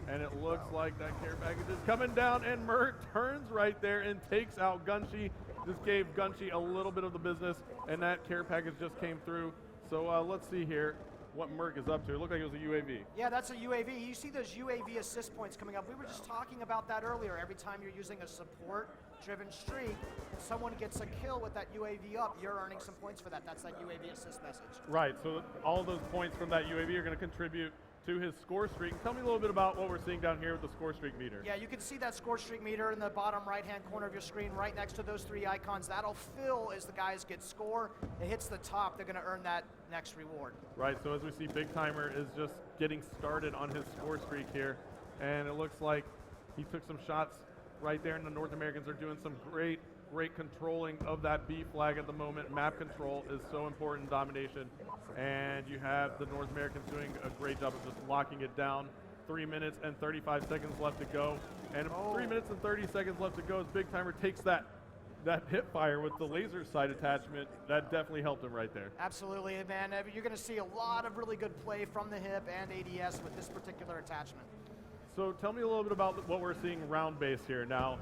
and it looks like that care package is coming down, and Merc turns right there and takes out Gunshi. This gave Gunshi a little bit of the business, and that care package just came through. So let's see here what Merc is up to. It looked like it was a UAV. Yeah, that's a UAV. You see those UAV assist points coming up. We were just talking about that earlier. Every time you're using a support-driven streak and someone gets a kill with that UAV up, you're earning some points for that. That's that UAV assist message. Right, so all of those points from that UAV are going to contribute to his score streak. Tell me a little bit about what we're seeing down here with the score streak meter. Yeah, you can see that score streak meter in the bottom right-hand corner of your screen right next to those 3 icons. That'll fill as the guys get score. It hits the top, they're going to earn that next reward. Right, so as we see, Big Timer is just getting started on his score streak here, and it looks like he took some shots right there, and the North Americans are doing some great controlling of that B flag at the moment. Map control is so important in domination, and you have the North Americans doing a great job of just locking it down. 3 minutes and 35 seconds left to go, and 3 minutes and 30 seconds left to go as Big Timer takes that hip fire with the laser sight attachment. That definitely helped him right there. Absolutely, man. You're going to see a lot of really good play from the hip and ADS with this particular attachment. So tell me a little bit about what we're seeing round base here now.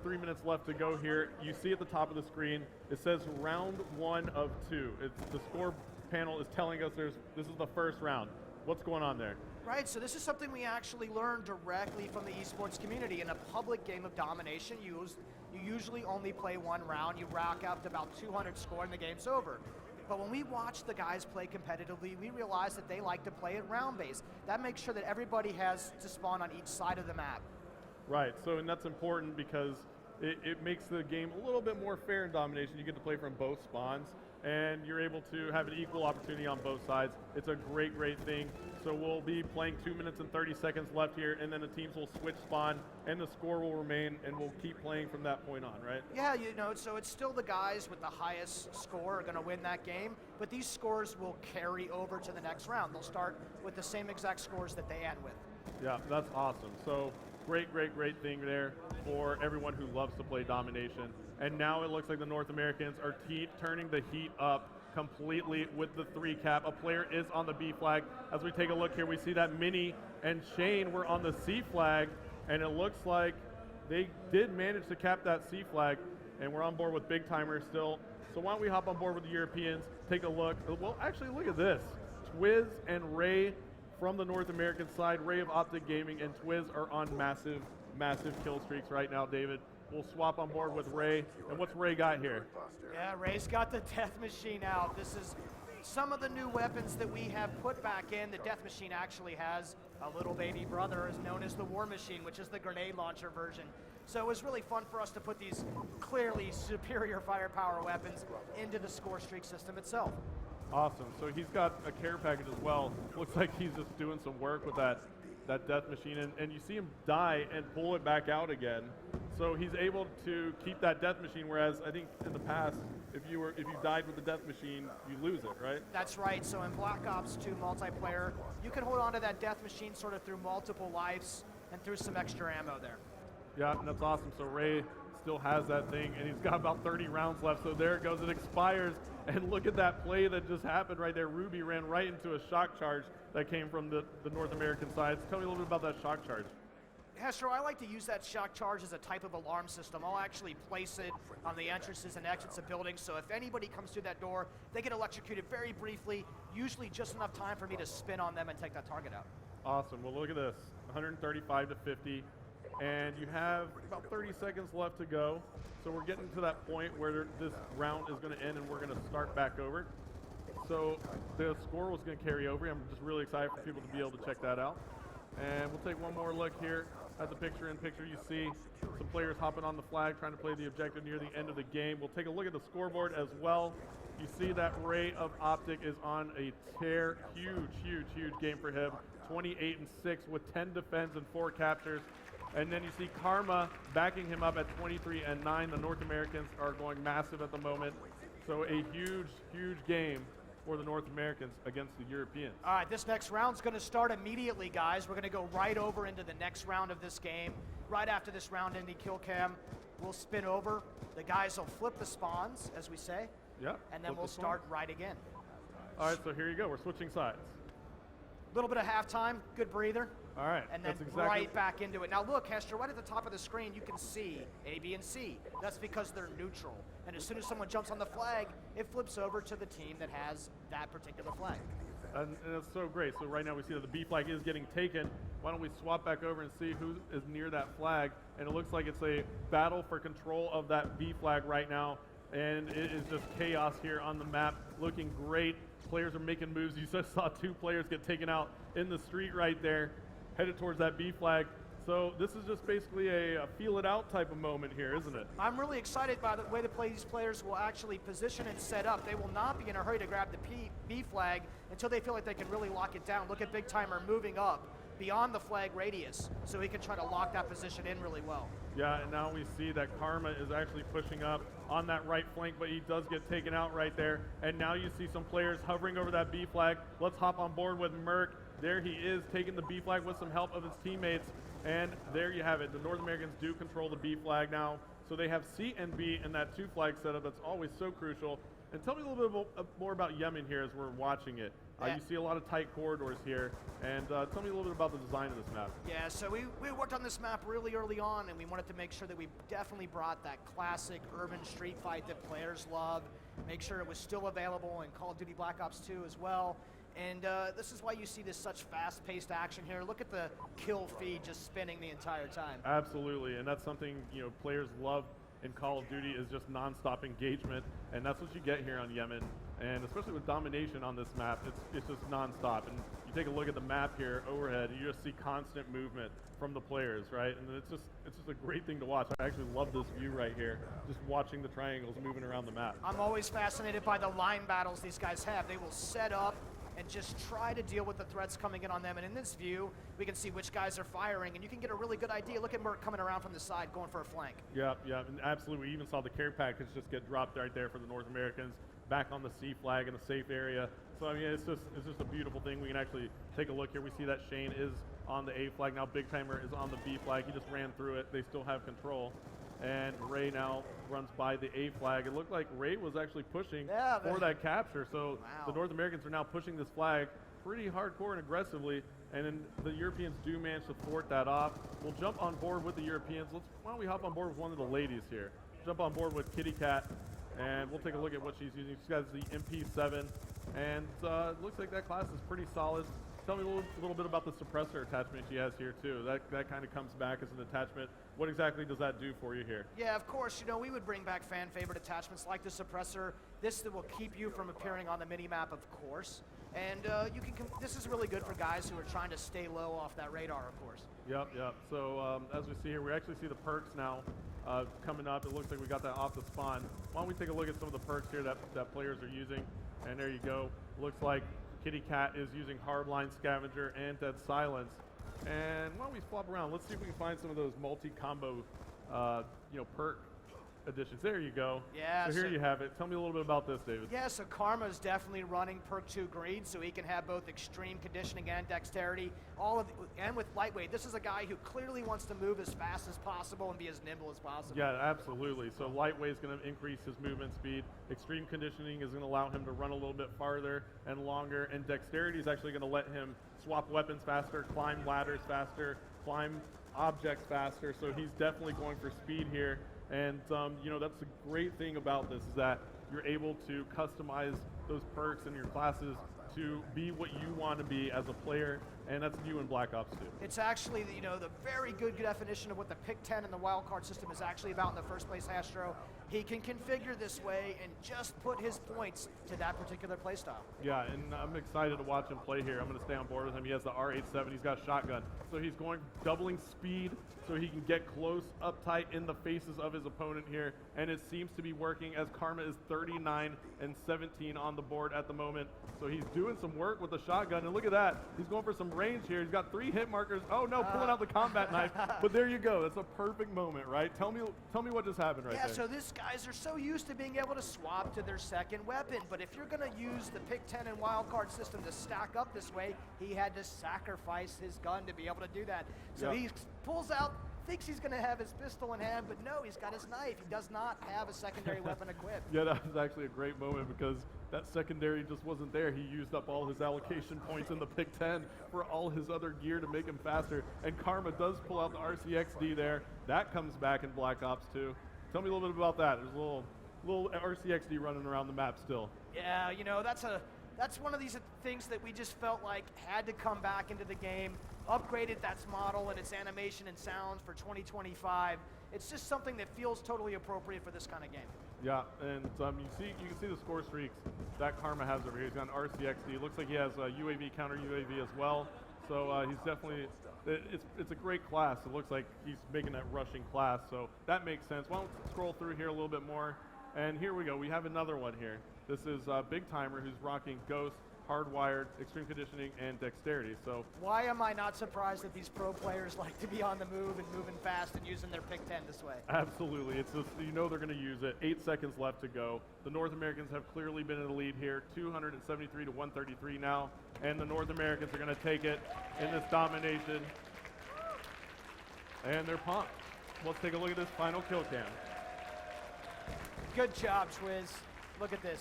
3 minutes left to go here. You see at the top of the screen, it says round 1 of 2. The score panel is telling us this is the first round. What's going on there? Right, so this is something we actually learned directly from the esports community. In a public game of domination, you usually only play 1 round. You rack up to about 200 score and the game's over. But when we watch the guys play competitively, we realize that they like to play it round based. That makes sure that everybody has to spawn on each side of the map. Right, and that's important because it makes the game a little bit more fair in domination. You get to play from both spawns. and you're able to have an equal opportunity on both sides. It's a great, great thing. So we'll be playing 2 minutes and 30 seconds left here, and then the teams will switch spawn, and the score will remain, and we'll keep playing from that point on, right? Yeah, you know, so it's still the guys with the highest score are going to win that game, but these scores will carry over to the next round. They'll start with the same exact scores that they end with. Yeah, that's awesome. So great, great, great thing there for everyone who loves to play domination. And now it looks like the North Americans are turning the heat up completely with the 3 cap. A player is on the B flag. As we take a look here, we see that Minnie and Shane were on the C flag, and it looks like they did manage to cap that C flag, and we're on board with Big Timer still. So why don't we hop on board with the Europeans, take a look. Well, actually, look at this. Twiz and Ray from the North American side, Ray of Optic Gaming and Twiz are on massive, massive kill streaks right now, David. We'll swap on board with Ray. And what's Ray got here? Yeah, Ray's got the Death Machine out. This is some of the new weapons that we have put back in. The Death Machine actually has a little baby brother is known as the War Machine, which is the grenade launcher version. So it was really fun for us to put these clearly superior firepower weapons into the score streak system itself. Awesome. So he's got a care package as well. Looks like he's just doing some work with that Death Machine, and you see him die and pull it back out again. So he's able to keep that Death Machine, whereas I think in the past, if you died with the Death Machine, you lose it, right? That's right. So in Black Ops 2 multiplayer, you can hold on to that Death Machine sort of through multiple lives and through some extra ammo there. Yeah, and that's awesome. So Ray still has that thing, and he's got about 30 rounds left. So there it goes. It expires, and look at that play that just happened right there. Ruby ran right into a shock charge that came from the North American side. Tell me a little bit about that shock charge. Hastro, I like to use that shock charge as a type of alarm system. I'll actually place it on the entrances and exits of buildings, so if anybody comes through that door, they get electrocuted very briefly, usually just enough time for me to spin on them and take that target out. Awesome. Well, look at this, 135 to 50, and you have about 30 seconds left to go. So we're getting to that point where this round is going to end, and we're going to start back over. So the score was going to carry over. I'm just really excited for people to be able to check that out. And we'll take one more look here at the picture-in-picture. You see some players hopping on the flag, trying to play the objective near the end of the game. We'll take a look at the scoreboard as well. You see that Ray of Optic is on a tear. Huge, huge, huge game for him. 28-6 with 10 defends and 4 captures. And then you see Karma backing him up at 23-9. The North Americans are going massive at the moment. So a huge, huge game for the North Americans against the Europeans. All right, this next round's going to start immediately, guys. We're going to go right over into the next round of this game. Right after this round ending kill cam, we'll spin over. The guys will flip the spawns, as we say. Yep. And then we'll start right again. All right, so here you go. We're switching sides. A little bit of halftime, good breather. All right. And then right back into it. Now look, Hastro, right at the top of the screen, you can see A, B, and C. That's because they're neutral. And as soon as someone jumps on the flag, it flips over to the team that has that particular flag. And that's so great. So right now we see that the B flag is getting taken. Why don't we swap back over and see who is near that flag? And it looks like it's a battle for control of that B flag right now. And it is just chaos here on the map. Looking great. Players are making moves. You just saw 2 players get taken out in the street right there, headed towards that B flag. So this is just basically a feel it out type of moment here, isn't it? I'm really excited by the way these players will actually position and set up. They will not be in a hurry to grab the B flag until they feel like they can really lock it down. Look at Big Timer moving up beyond the flag radius so he can try to lock that position in really well. Yeah, and now we see that Karma is actually pushing up on that right flank, but he does get taken out right there. And now you see some players hovering over that B flag. Let's hop on board with Merc. There he is, taking the B flag with some help of his teammates. And there you have it. The North Americans do control the B flag now. So they have C and B in that 2 flag setup. That's always so crucial. And tell me a little bit more about Yemen here as we're watching it. You see a lot of tight corridors here. And tell me a little bit about the design of this map. Yeah, so we worked on this map really early on, and we wanted to make sure that we definitely brought that classic urban street fight that players love, make sure it was still available in Call of Duty Black Ops 2 as well. And this is why you see this such fast-paced action here. Look at the kill feed just spinning the entire time. Absolutely, and that's something players love in Call of Duty is just non-stop engagement, and that's what you get here on Yemen. And especially with domination on this map, it's just non-stop. And you take a look at the map here overhead, you just see constant movement from the players, right? And it's just a great thing to watch. I actually love this view right here, just watching the triangles moving around the map. I'm always fascinated by the line battles these guys have. They will set up and just try to deal with the threats coming in on them. And in this view, we can see which guys are firing, and you can get a really good idea. Look at Merc coming around from the side, going for a flank. Yeah, and absolutely. We even saw the care package just get dropped right there for the North Americans, back on the C flag in a safe area. So I mean, it's just a beautiful thing. We can actually take a look here. We see that Shane is on the A flag now. Big Timer is on the B flag. He just ran through it. They still have control. And Ray now runs by the A flag. It looked like Ray was actually pushing for that capture. So the North Americans are now pushing this flag pretty hardcore and aggressively. And then the Europeans do manage to thwart that off. We'll jump on board with the Europeans. Why don't we hop on board with one of the ladies here? Jump on board with Kitty Cat, and we'll take a look at what she's using. She's got the MP7, and it looks like that class is pretty solid. Tell me a little bit about the suppressor attachment she has here too. That kind of comes back as an attachment. What exactly does that do for you here? Yeah, of course. You know, we would bring back fan favorite attachments like the suppressor. This will keep you from appearing on the mini map, of course. And this is really good for guys who are trying to stay low off that radar, of course. Yep. So as we see here, we actually see the perks now coming up. It looks like we got that off the spawn. Why don't we take a look at some of the perks here that players are using? And there you go. Looks like Kitty Cat is using Hardline Scavenger and Dead Silence. And why don't we flop around? Let's see if we can find some of those multi-combo, perk additions. There you go. Yeah. So here you have it. Tell me a little bit about this, David. Yeah, so Karma's definitely running perk 2 Greed, so he can have both extreme conditioning and dexterity. And with lightweight, this is a guy who clearly wants to move as fast as possible and be as nimble as possible. Yeah, absolutely. So lightweight is going to increase his movement speed. Extreme conditioning is going to allow him to run a little bit farther and longer. And dexterity is actually going to let him swap weapons faster, climb ladders faster, climb objects faster. So he's definitely going for speed here. And that's the great thing about this, is that you're able to customize those perks in your classes to be what you want to be as a player, and that's new in Black Ops 2. It's actually the very good definition of what the pick 10 and the wildcard system is actually about in the first place, Hastro. He can configure this way and just put his points to that particular playstyle. Yeah, and I'm excited to watch him play here. I'm going to stay on board with him. He has the R87. He's got a shotgun. So he's going doubling speed so he can get close, uptight in the faces of his opponent here. And it seems to be working, as Karma is 39 and 17 on the board at the moment. So he's doing some work with the shotgun. And look at that. He's going for some range here. He's got 3 hit markers. Oh, no, pulling out the combat knife. But there you go. That's a perfect moment, right? Tell me what just happened right there. Yeah, so these guys are so used to being able to swap to their second weapon. But if you're going to use the pick 10 and wildcard system to stack up this way, he had to sacrifice his gun to be able to do that. So he pulls out, thinks he's going to have his pistol in hand, but no, he's got his knife. He does not have a secondary weapon equipped. Yeah, that was actually a great moment, because that secondary just wasn't there. He used up all his allocation points in the pick 10 for all his other gear to make him faster. And Karma does pull out the RCXD there. That comes back in Black Ops 2. Tell me a little bit about that. There's a little RCXD running around the map still. Yeah, that's one of these things that we just felt like had to come back into the game. Upgraded that model and its animation and sounds for 2025. It's just something that feels totally appropriate for this kind of game. Yeah, and you can see the score streaks that Karma has over here. He's got an RCXD. Looks like he has a UAV, counter UAV as well. So he's definitely, it's a great class. It looks like he's making that rushing class, so that makes sense. Why don't we scroll through here a little bit more? And here we go. We have another one here. This is Big Timer, who's rocking Ghost, Hardwired, Extreme Conditioning, and Dexterity. So why am I not surprised that these pro players like to be on the move and moving fast and using their pick 10 this way? Absolutely. It's just, they're going to use it. 8 seconds left to go. The North Americans have clearly been in the lead here, 273 to 133 now, and the North Americans are going to take it in this domination. And they're pumped. Let's take a look at this final kill cam. Good job, Twiz. Look at this.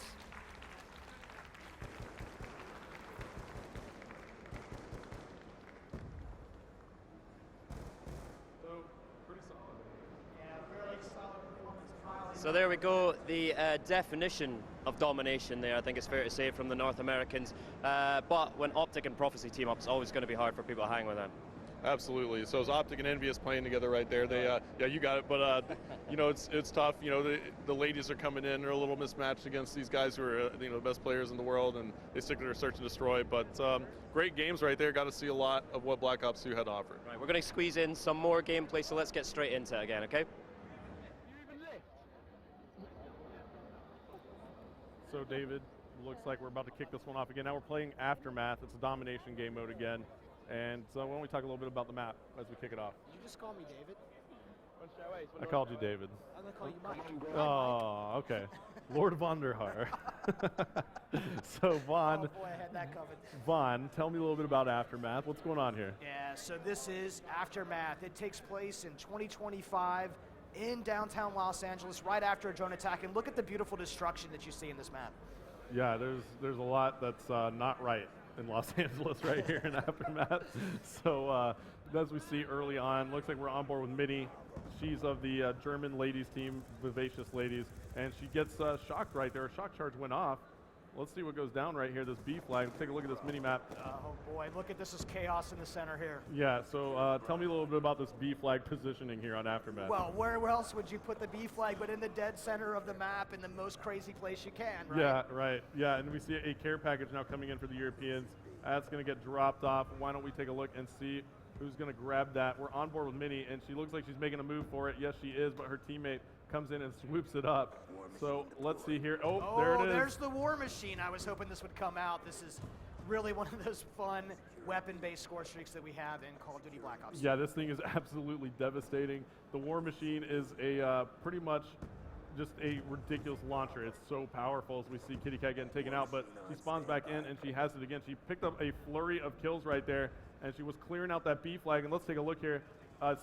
So there we go, the definition of domination there, I think it's fair to say, from the North Americans. But when Optic and Prophecy team up, it's always going to be hard for people to hang with them. Absolutely. So it's Optic and Envious playing together right there. They, yeah, you got it. But you know, it's tough. You know, the ladies are coming in. They're a little mismatched against these guys who are, you know, the best players in the world, and they stick to their search and destroy. But great games right there. Got to see a lot of what Black Ops 2 had to offer. Right, we're going to squeeze in some more gameplay, so let's get straight into it again, okay? So David, looks like we're about to kick this one off again. Now we're playing Aftermath. It's a domination game mode again. And so why don't we talk a little bit about the map as we kick it off? You just call me David. I called you David. I'm gonna call you Mike. Oh, okay. Lord Vonderhaar. So Vaughn, Oh boy, I had that covered. Vaughn, tell me a little bit about Aftermath. What's going on here? Yeah, so this is Aftermath. It takes place in 2025 in downtown Los Angeles right after a drone attack. And look at the beautiful destruction that you see in this map. Yeah, there's a lot that's not right in Los Angeles right here in Aftermath. So as we see early on, looks like we're on board with Minnie. She's of the German ladies team, Vivacious Ladies, and she gets shocked right there. A shock charge went off. Let's see what goes down right here, this B flag. Let's take a look at this mini map. Oh boy, look at this is chaos in the center here. Yeah, so tell me a little bit about this B flag positioning here on Aftermath. Well, where else would you put the B flag but in the dead center of the map in the most crazy place you can, right? Yeah, right. Yeah, and we see a care package now coming in for the Europeans. That's going to get dropped off. Why don't we take a look and see who's going to grab that? We're on board with Minnie, and she looks like she's making a move for it. Yes, she is, but her teammate comes in and swoops it up. So let's see here. Oh, there it is. There's the War Machine. I was hoping this would come out. This is really one of those fun weapon-based score streaks that we have in Call of Duty Black Ops. Yeah, this thing is absolutely devastating. The War Machine is a pretty much just a ridiculous launcher. It's so powerful as we see Kitty Cat getting taken out, but she spawns back in and she has it again. She picked up a flurry of kills right there, and she was clearing out that B flag. And let's take a look here.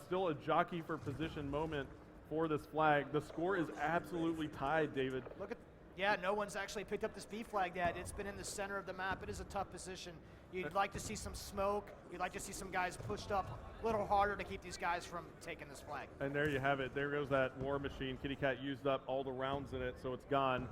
Still a jockey for position moment for this flag. The score is absolutely tied, David. Look at, yeah, no one's actually picked up this B flag yet. It's been in the center of the map. It is a tough position. You'd like to see some smoke. You'd like to see some guys pushed up a little harder to keep these guys from taking this flag. And there you have it. There goes that War Machine. Kitty Cat used up all the rounds in it, so it's gone.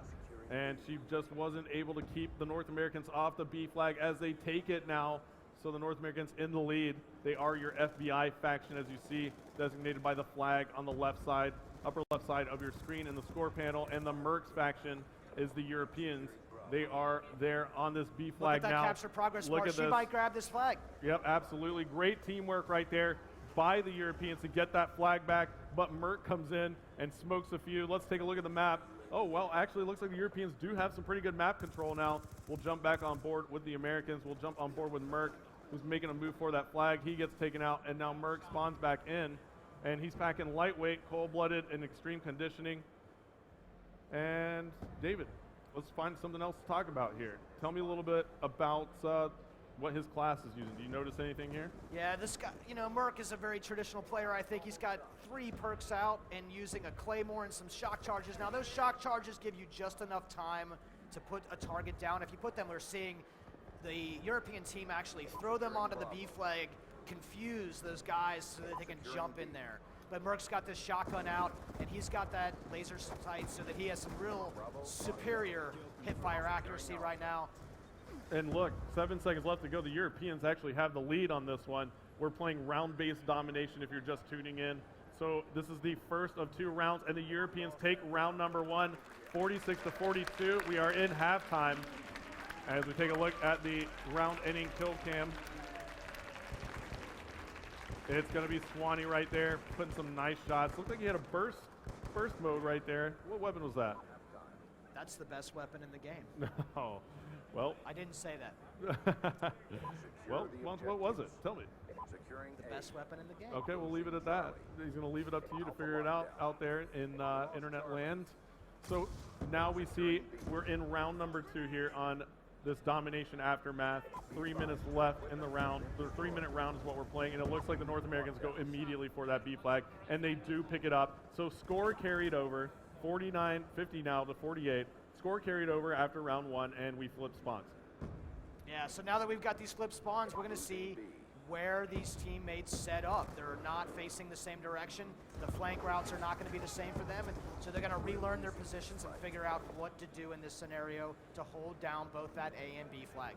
And she just wasn't able to keep the North Americans off the B flag as they take it now. So the North Americans in the lead. They are your FBI faction, as you see, designated by the flag on the left side, upper left side of your screen in the score panel. And the Mercs faction is the Europeans. They are there on this B flag now. Look at that capture progress bar. She might grab this flag. Yep, absolutely. Great teamwork right there by the Europeans to get that flag back. But Merc comes in and smokes a few. Let's take a look at the map. Oh, well, actually, it looks like the Europeans do have some pretty good map control now. We'll jump back on board with the Americans. We'll jump on board with Merc, who's making a move for that flag. He gets taken out, and now Merc spawns back in. And he's packing lightweight, cold-blooded, and extreme conditioning. And David, let's find something else to talk about here. Tell me a little bit about what his class is using. Do you notice anything here? Yeah, this guy, you know, Merc is a very traditional player. I think he's got 3 perks out and using a Claymore and some shock charges. Now, those shock charges give you just enough time to put a target down. If you put them, we're seeing the European team actually throw them onto the B flag, confuse those guys so that they can jump in there. But Merc's got this shotgun out, and he's got that laser sight so that he has some real superior hip-fire accuracy right now. And look, 7 seconds left to go. The Europeans actually have the lead on this one. We're playing round-based domination if you're just tuning in. So this is the first of 2 rounds, and the Europeans take round number 1, 46-42. We are in halftime as we take a look at the round-ending kill cam. It's going to be Swanee right there, putting some nice shots. Looks like he had a burst mode right there. What weapon was that? That's the best weapon in the game. No. Well, I didn't say that. well, what was it? Tell me. The best weapon in the game. Okay, we'll leave it at that. He's going to leave it up to you to figure it out there in internet land. So now we see we're in round number 2 here on this domination aftermath. 3 minutes left in the round. The 3-minute round is what we're playing, and it looks like the North Americans go immediately for that B flag, and they do pick it up. So score carried over, 49-50 now to 48. Score carried over after round 1, and we flip spawns. Yeah, so now that we've got these flip spawns, we're going to see where these teammates set up. They're not facing the same direction. The flank routes are not going to be the same for them, and so they're going to relearn their positions and figure out what to do in this scenario to hold down both that A and B flag.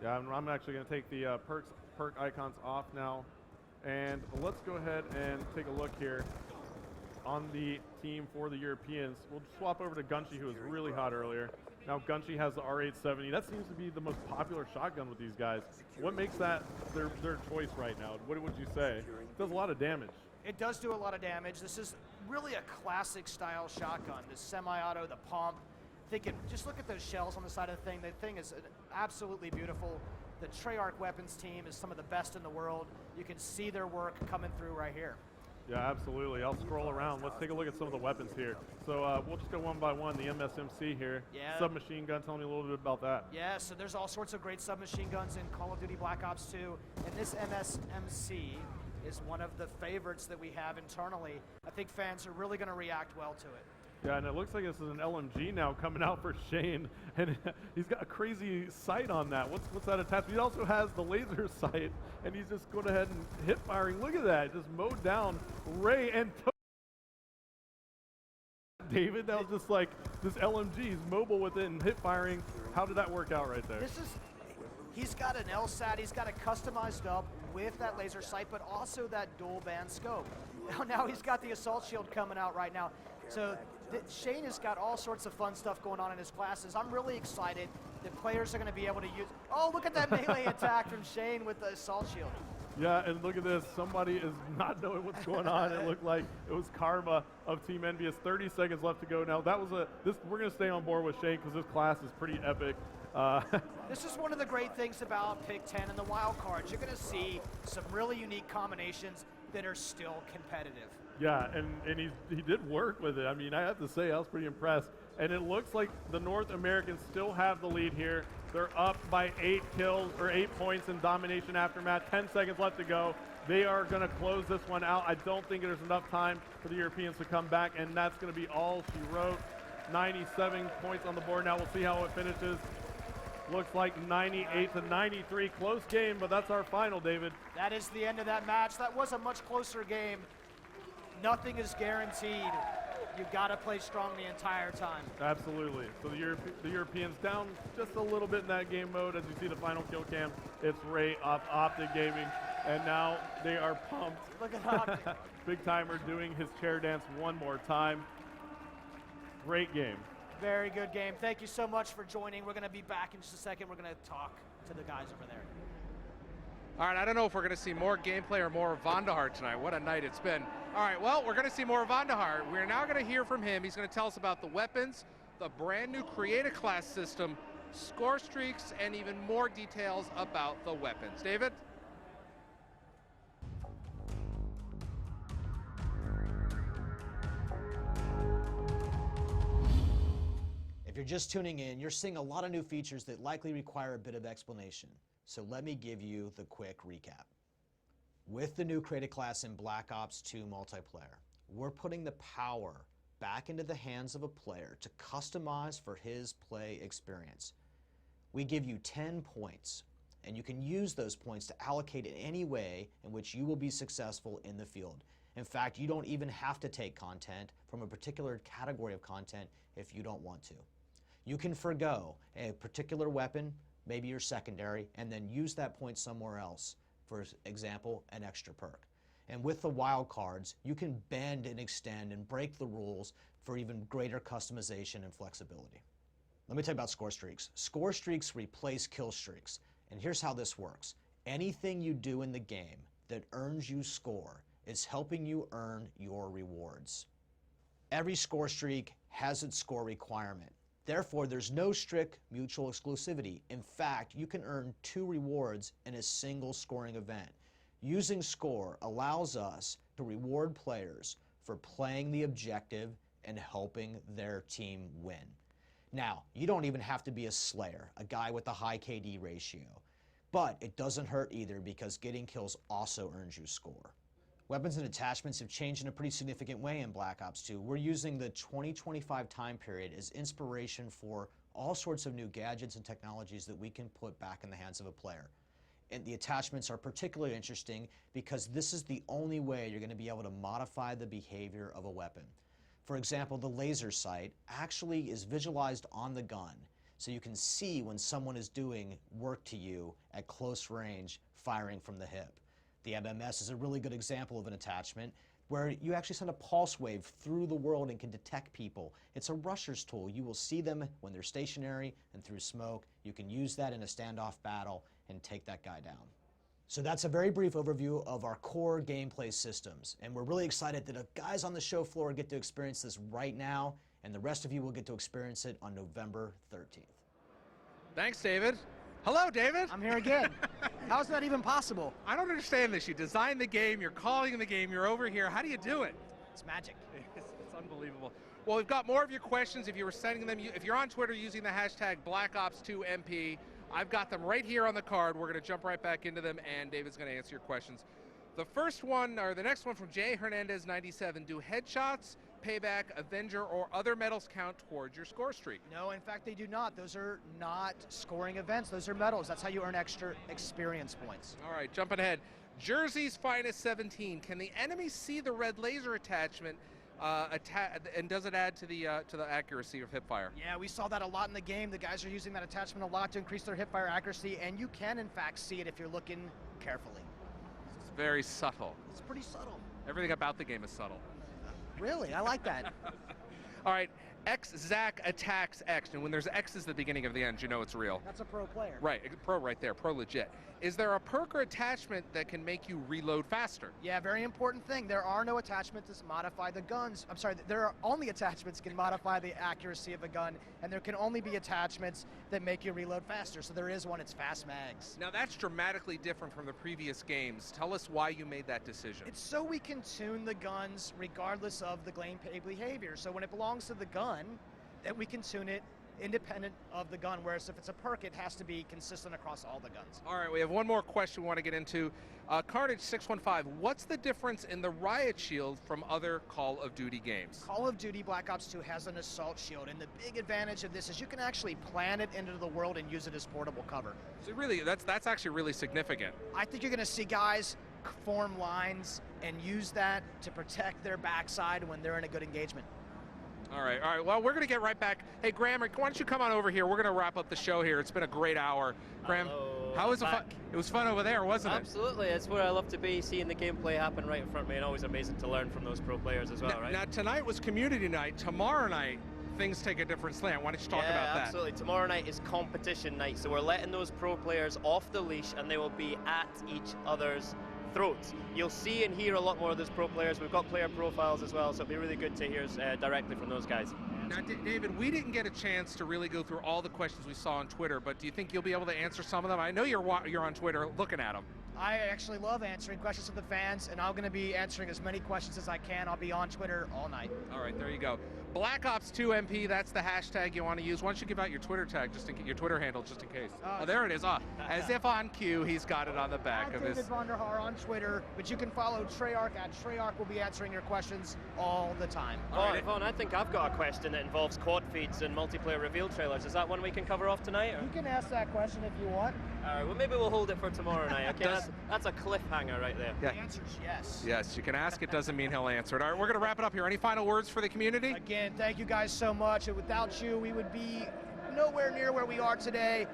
Yeah, I'm actually going to take the perks perk icons off now. And let's go ahead and take a look here on the team for the Europeans. We'll swap over to Gunchi, who was really hot earlier. Now Gunchi has the R870. That seems to be the most popular shotgun with these guys. What makes that their choice right now? What would you say? It does a lot of damage. It does do a lot of damage. This is really a classic style shotgun. The semi-auto, the pump. Just look at those shells on the side of the thing. The thing is absolutely beautiful. The Treyarch weapons team is some of the best in the world. You can see their work coming through right here. Yeah, absolutely. I'll scroll around. Let's take a look at some of the weapons here. So we'll just go one by one. The MSMC here. Yeah. Submachine gun. Tell me a little bit about that. Yeah, so there's all sorts of great submachine guns in Call of Duty Black Ops 2. And this MSMC is one of the favorites that we have internally. I think fans are really going to react well to it. Yeah, and it looks like this is an LMG now coming out for Shane, and he's got a crazy sight on that. What's that attached? He also has the laser sight, and he's just going ahead and hip firing. Look at that, just mowed down Ray and David. That was just like this LMG. He's mobile with it and hip firing. How did that work out right there? He's got an LSAT. He's got it customized up with that laser sight, but also that dual band scope. Now he's got the assault shield coming out right now. So Shane has got all sorts of fun stuff going on in his classes. I'm really excited that players are going to be able to use. Oh, look at that melee attack from Shane with the assault shield. Yeah, and look at this. Somebody is not knowing what's going on. It looked like it was Karma of Team Envious. 30 seconds left to go. Now that was we're going to stay on board with Shane because this class is pretty epic. This is one of the great things about Pick 10 and the wild cards. You're going to see some really unique combinations that are still competitive. Yeah, and he did work with it. I mean, I have to say, I was pretty impressed. And it looks like the North Americans still have the lead here. They're up by 8 points in domination aftermath. 10 seconds left to go. They are going to close this one out. I don't think there's enough time for the Europeans to come back, and that's going to be all she wrote. 97 points on the board. Now we'll see how it finishes. Looks like 98-93. Close game, but that's our final, David. That is the end of that match. That was a much closer game. Nothing is guaranteed. You've got to play strong the entire time. Absolutely. So the Europeans down just a little bit in that game mode. As you see the final kill cam, it's Ray of Optic Gaming. And now they are pumped. Look at Optic. Big Timer doing his chair dance one more time. Great game. Very good game. Thank you so much for joining. We're going to be back in just a second. We're going to talk to the guys over there. All right, I don't know if we're going to see more gameplay or more Vonderhaar tonight. What a night it's been. All right, well, we're going to see more Vonderhaar. We're now going to hear from him. He's going to tell us about the weapons, the brand new Create a Class system, score streaks, and even more details about the weapons. David? If you're just tuning in, you're seeing a lot of new features that likely require a bit of explanation. So let me give you the quick recap. With the new Create a Class in Black Ops 2 multiplayer, we're putting the power back into the hands of a player to customize for his play experience. We give you 10 points, and you can use those points to allocate in any way in which you will be successful in the field. In fact, you don't even have to take content from a particular category of content if you don't want to. You can forgo a particular weapon, maybe your secondary, and then use that point somewhere else. For example, an extra perk. And with the wild cards, you can bend and extend and break the rules for even greater customization and flexibility. Let me tell you about score streaks. Score streaks replace kill streaks. And here's how this works. Anything you do in the game that earns you score is helping you earn your rewards. Every score streak has its score requirement. Therefore, there's no strict mutual exclusivity. In fact, you can earn 2 rewards in a single scoring event. Using score allows us to reward players for playing the objective and helping their team win. Now, you don't even have to be a Slayer, a guy with a high KD ratio. But it doesn't hurt either because getting kills also earns you score. Weapons and attachments have changed in a pretty significant way in Black Ops 2. We're using the 2025 time period as inspiration for all sorts of new gadgets and technologies that we can put back in the hands of a player. And the attachments are particularly interesting because this is the only way you're going to be able to modify the behavior of a weapon. For example, the laser sight actually is visualized on the gun, so you can see when someone is doing work to you at close range firing from the hip. The MMS is a really good example of an attachment where you actually send a pulse wave through the world and can detect people. It's a rusher's tool. You will see them when they're stationary and through smoke. You can use that in a standoff battle and take that guy down. So that's a very brief overview of our core gameplay systems. And we're really excited that the guys on the show floor get to experience this right now, and the rest of you will get to experience it on November 13th. Thanks, David. Hello, David. I'm here again. How is that even possible? I don't understand this. You designed the game, you're calling the game, you're over here. How do you do it? It's magic. It's unbelievable. Well, we've got more of your questions. If you were sending them, if you're on Twitter using the hashtag BlackOps2MP, I've got them right here on the card. We're going to jump right back into them, and David's going to answer your questions. The first one, or the next one from Jay Hernandez97, do headshots, payback, Avenger, or other medals count towards your score streak? No, in fact, they do not. Those are not scoring events. Those are medals. That's how you earn extra experience points. All right, jumping ahead. Jersey's Finest 17. Can the enemy see the red laser attachment, and does it add to the accuracy of hipfire? Yeah, we saw that a lot in the game. The guys are using that attachment a lot to increase their hipfire accuracy, and you can, in fact, see it if you're looking carefully. It's very subtle. It's pretty subtle. Everything about the game is subtle. Really? I like that. All right, X-Zac attacks X, and when there's X's at the beginning of the end, you know it's real. That's a pro player. Right, pro right there, pro legit. Is there a perk or attachment that can make you reload faster? Yeah, very important thing. There are no attachments that modify the guns. I'm sorry, there are only attachments that can modify the accuracy of a gun, and there can only be attachments that make you reload faster. So there is one, it's fast mags. Now that's dramatically different from the previous games. Tell us why you made that decision. It's so we can tune the guns regardless of the gameplay behavior. So when it belongs to the gun, that we can tune it independent of the gun, whereas if it's a perk, it has to be consistent across all the guns. All right, we have one more question we want to get into. Carnage615, what's the difference in the riot shield from other Call of Duty games? Call of Duty Black Ops 2 has an assault shield, and the big advantage of this is you can actually plant it into the world and use it as portable cover. So really, that's actually really significant. I think you're going to see guys form lines and use that to protect their backside when they're in a good engagement. All right. Well, we're going to get right back. Hey, Graham, why don't you come on over here? We're going to wrap up the show here. It's been a great hour. Graham, how was it fun? It was fun over there, wasn't it? Absolutely. It's where I love to be, seeing the gameplay happen right in front of me, and always amazing to learn from those pro players as well, right? Now, tonight was community night. Tomorrow night, things take a different slant. Why don't you talk about that? Absolutely. Tomorrow night is competition night, so we're letting those pro players off the leash, and they will be at each other's throats. You'll see and hear a lot more of those pro players. We've got player profiles as well, so it'll be really good to hear directly from those guys. Now, David, we didn't get a chance to really go through all the questions we saw on Twitter, but do you think you'll be able to answer some of them? I know you're on Twitter looking at them. I actually love answering questions from the fans, and I'm going to be answering as many questions as I can. I'll be on Twitter all night. All right, there you go. Black Ops 2 MP, that's the hashtag you want to use. Why don't you give out your Twitter tag, your Twitter handle, just in case. Oh, there it is. As if on cue, he's got it on the back of his. David Vonderhaar on Twitter, but you can follow Treyarch at Treyarch. Will be answering your questions all the time. All right, Yvonne, I think I've got a question that involves quad feeds and multiplayer reveal trailers. Is that one we can cover off tonight? Or? You can ask that question if you want. All right, well, maybe we'll hold it for tomorrow night. Okay, that's a cliffhanger right there. Yeah. The answer is yes. Yes, you can ask. It doesn't mean he'll answer it. All right, we're going to wrap it up here. Any final words for the community? Again, thank you guys so much. And without you, we would be nowhere near where we are today.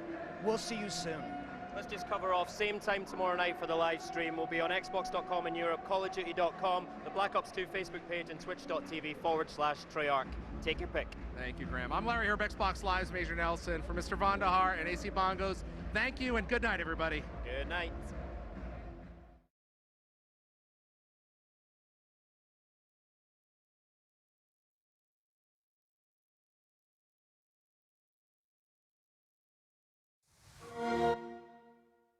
We'll see you soon. Let's just cover off same time tomorrow night for the live stream. We'll be on Xbox.com in Europe, CallOfDuty.com, the Black Ops 2 Facebook page, and Twitch.tv/Treyarch. Take your pick. Thank you, Graham. I'm Larry Herb, Xbox Live's Major Nelson. For Mr. Vonderhaar and AC Bongos, thank you and good night, everybody. Good night.